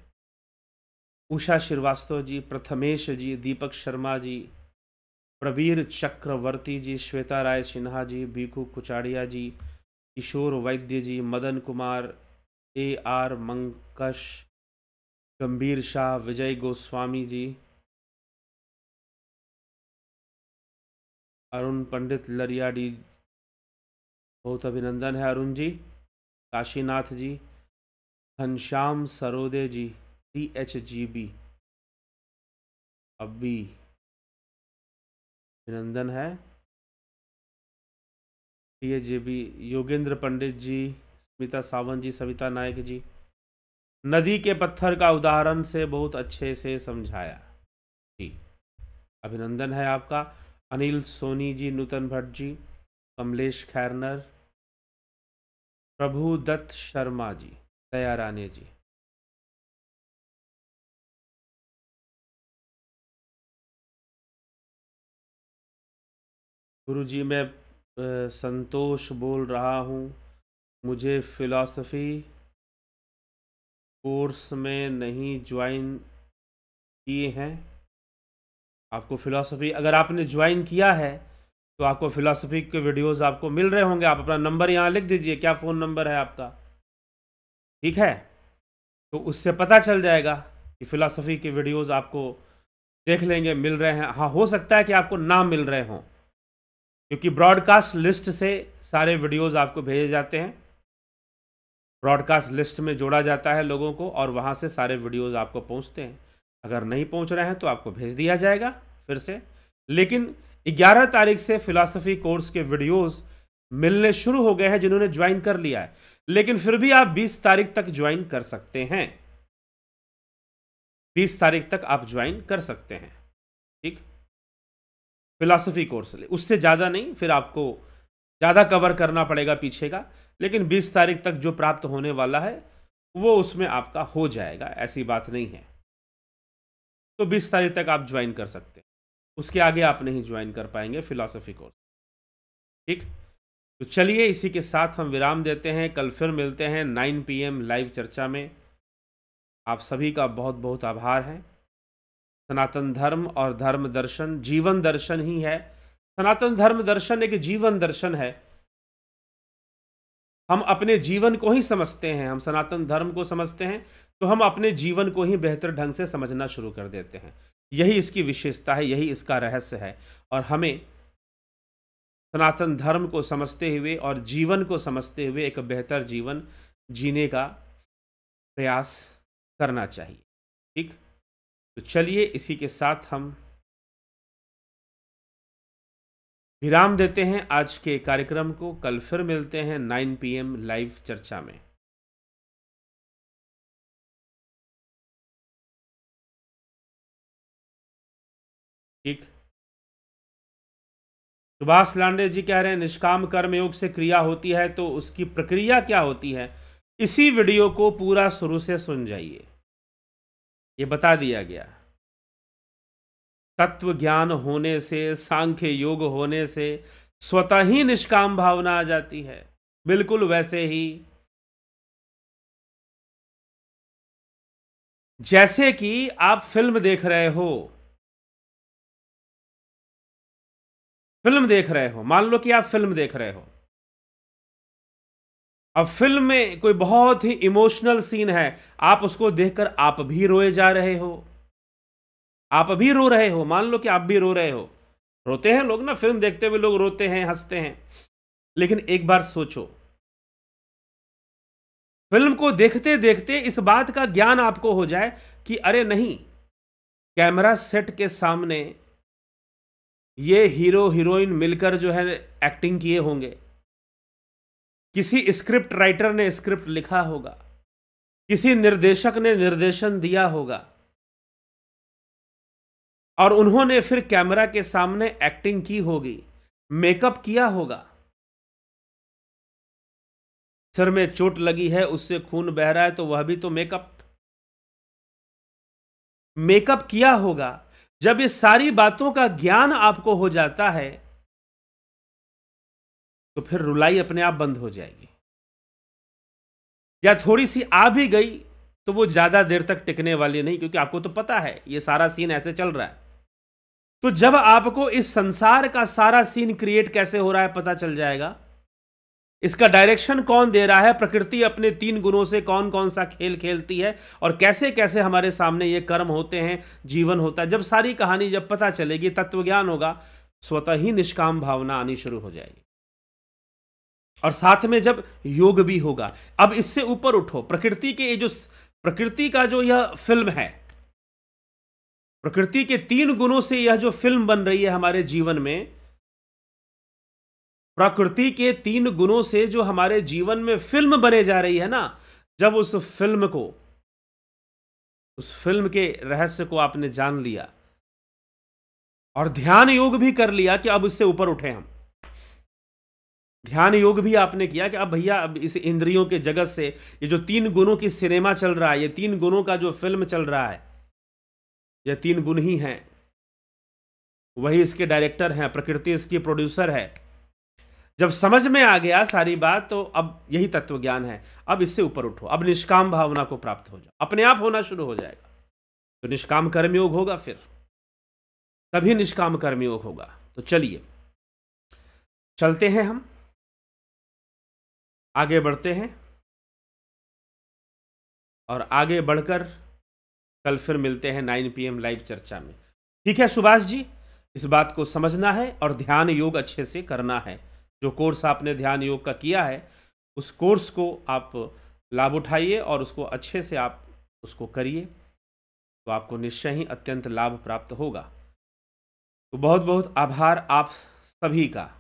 उषा श्रीवास्तव जी, प्रथमेश जी, दीपक शर्मा जी, प्रवीर चक्रवर्ती जी, श्वेता राय सिन्हा जी, बीकू कुचाड़िया जी, किशोर वैद्य जी, मदन कुमार, AR मंकश, गंभीर शाह, विजय गोस्वामी जी, अरुण पंडित लरियाडी, बहुत अभिनंदन है अरुण जी, काशीनाथ जी, घनश्याम सरोदे जी, THGB, अभी अभिनंदन है, THGB, योगेंद्र पंडित जी, स्मिता सावंत जी, सविता नायक जी, नदी के पत्थर का उदाहरण से बहुत अच्छे से समझाया जी, अभिनंदन है आपका। अनिल सोनी जी, नूतन भट्ट जी, कमलेश खैरनर, प्रभु दत्त शर्मा जी, दया रानी जी, गुरु जी मैं संतोष बोल रहा हूँ, मुझे फिलॉसफी कोर्स में नहीं ज्वाइन किए हैं। आपको फिलॉसफी, अगर आपने ज्वाइन किया है तो आपको फिलॉसफी के वीडियोस आपको मिल रहे होंगे। आप अपना नंबर यहाँ लिख दीजिए, क्या फ़ोन नंबर है आपका, ठीक है, तो उससे पता चल जाएगा कि फिलॉसफी के वीडियोस आपको देख लेंगे मिल रहे हैं। हाँ, हो सकता है कि आपको ना मिल रहे हों, क्योंकि ब्रॉडकास्ट लिस्ट से सारे वीडियोस आपको भेजे जाते हैं, ब्रॉडकास्ट लिस्ट में जोड़ा जाता है लोगों को, और वहाँ से सारे वीडियोस आपको पहुँचते हैं। अगर नहीं पहुँच रहे हैं तो आपको भेज दिया जाएगा फिर से। लेकिन 11 तारीख से फिलॉसफी कोर्स के वीडियोस मिलने शुरू हो गए हैं जिन्होंने ज्वाइन कर लिया है, लेकिन फिर भी आप 20 तारीख तक ज्वाइन कर सकते हैं, 20 तारीख तक आप ज्वाइन कर सकते हैं, ठीक, फिलॉसफी कोर्स। उससे ज़्यादा नहीं, फिर आपको ज़्यादा कवर करना पड़ेगा पीछे का, लेकिन 20 तारीख तक जो प्राप्त होने वाला है वो उसमें आपका हो जाएगा, ऐसी बात नहीं है। तो 20 तारीख तक आप ज्वाइन कर सकते हैं, उसके आगे आप नहीं ज्वाइन कर पाएंगे फिलॉसफी कोर्स, ठीक। तो चलिए इसी के साथ हम विराम देते हैं, कल फिर मिलते हैं 9 PM लाइव चर्चा में। आप सभी का बहुत बहुत आभार है। सनातन धर्म और धर्म दर्शन जीवन दर्शन ही है। सनातन धर्म दर्शन एक जीवन दर्शन है। हम अपने जीवन को ही समझते हैं, हम सनातन धर्म को समझते हैं तो हम अपने जीवन को ही बेहतर ढंग से समझना शुरू कर देते हैं। यही इसकी विशेषता है, यही इसका रहस्य है। और हमें सनातन धर्म को समझते हुए और जीवन को समझते हुए एक बेहतर जीवन जीने का प्रयास करना चाहिए। ठीक, तो चलिए इसी के साथ हम विराम देते हैं आज के कार्यक्रम को। कल फिर मिलते हैं 9 PM लाइव चर्चा में। ठीक, सुभाष लांडे जी कह रहे हैं निष्काम कर्म योग से क्रिया होती है, तो उसकी प्रक्रिया क्या होती है, इसी वीडियो को पूरा शुरू से सुन जाइए, ये बता दिया गया। तत्व ज्ञान होने से, सांख्य योग होने से स्वतः ही निष्काम भावना आ जाती है। बिल्कुल वैसे ही जैसे कि आप फिल्म देख रहे हो, मान लो कि आप फिल्म देख रहे हो। अब फिल्म में कोई बहुत ही इमोशनल सीन है, आप उसको देखकर आप भी रोए जा रहे हो, आप भी रो रहे हो, मान लो कि आप भी रो रहे हो। रोते हैं लोग ना, फिल्म देखते हुए लोग रोते हैं, हंसते हैं। लेकिन एक बार सोचो, फिल्म को देखते देखते इस बात का ज्ञान आपको हो जाए कि अरे नहीं, कैमरा सेट के सामने ये हीरो हीरोइन मिलकर जो है एक्टिंग किए होंगे, किसी स्क्रिप्ट राइटर ने स्क्रिप्ट लिखा होगा, किसी निर्देशक ने निर्देशन दिया होगा, और उन्होंने फिर कैमरा के सामने एक्टिंग की होगी, मेकअप किया होगा। सिर में चोट लगी है, उससे खून बह रहा है, तो वह भी तो मेकअप किया होगा। जब ये सारी बातों का ज्ञान आपको हो जाता है, तो फिर रुलाई अपने आप बंद हो जाएगी, या थोड़ी सी आ भी गई तो वो ज्यादा देर तक टिकने वाली नहीं, क्योंकि आपको तो पता है ये सारा सीन ऐसे चल रहा है। तो जब आपको इस संसार का सारा सीन क्रिएट कैसे हो रहा है पता चल जाएगा, इसका डायरेक्शन कौन दे रहा है, प्रकृति अपने 3 गुणों से कौन कौन सा खेल खेलती है, और कैसे कैसे हमारे सामने ये कर्म होते हैं, जीवन होता है। जब सारी कहानी जब पता चलेगी, तत्वज्ञान होगा, स्वतः ही निष्काम भावना आनी शुरू हो जाएगी, और साथ में जब योग भी होगा। अब इससे ऊपर उठो, प्रकृति का जो यह फिल्म है, प्रकृति के 3 गुणों से यह जो फिल्म बन रही है हमारे जीवन में, प्रकृति के 3 गुणों से जो हमारे जीवन में फिल्म बने जा रही है ना, जब उस फिल्म के रहस्य को आपने जान लिया और ध्यान योग भी कर लिया कि अब इससे ऊपर उठे हम, ध्यान योग भी आपने किया कि अब भैया, अब इस इंद्रियों के जगत से ये जो 3 गुणों की सिनेमा चल रहा है, ये 3 गुणों का जो फिल्म चल रहा है, ये 3 गुण ही हैं, वही इसके डायरेक्टर हैं, प्रकृति इसकी प्रोड्यूसर है। जब समझ में आ गया सारी बात, तो अब यही तत्व ज्ञान है। अब इससे ऊपर उठो, अब निष्काम भावना को प्राप्त हो जाओ, अपने आप होना शुरू हो जाएगा। तो निष्काम कर्मयोग होगा, फिर तभी निष्काम कर्मयोग होगा। तो चलिए चलते हैं, हम आगे बढ़ते हैं, और आगे बढ़कर कल फिर मिलते हैं 9 PM लाइव चर्चा में। ठीक है सुभाष जी, इस बात को समझना है और ध्यान योग अच्छे से करना है। जो कोर्स आपने ध्यान योग का किया है, उस कोर्स को आप लाभ उठाइए और उसको अच्छे से आप उसको करिए, तो आपको निश्चय ही अत्यंत लाभ प्राप्त होगा। तो बहुत बहुत आभार आप सभी का।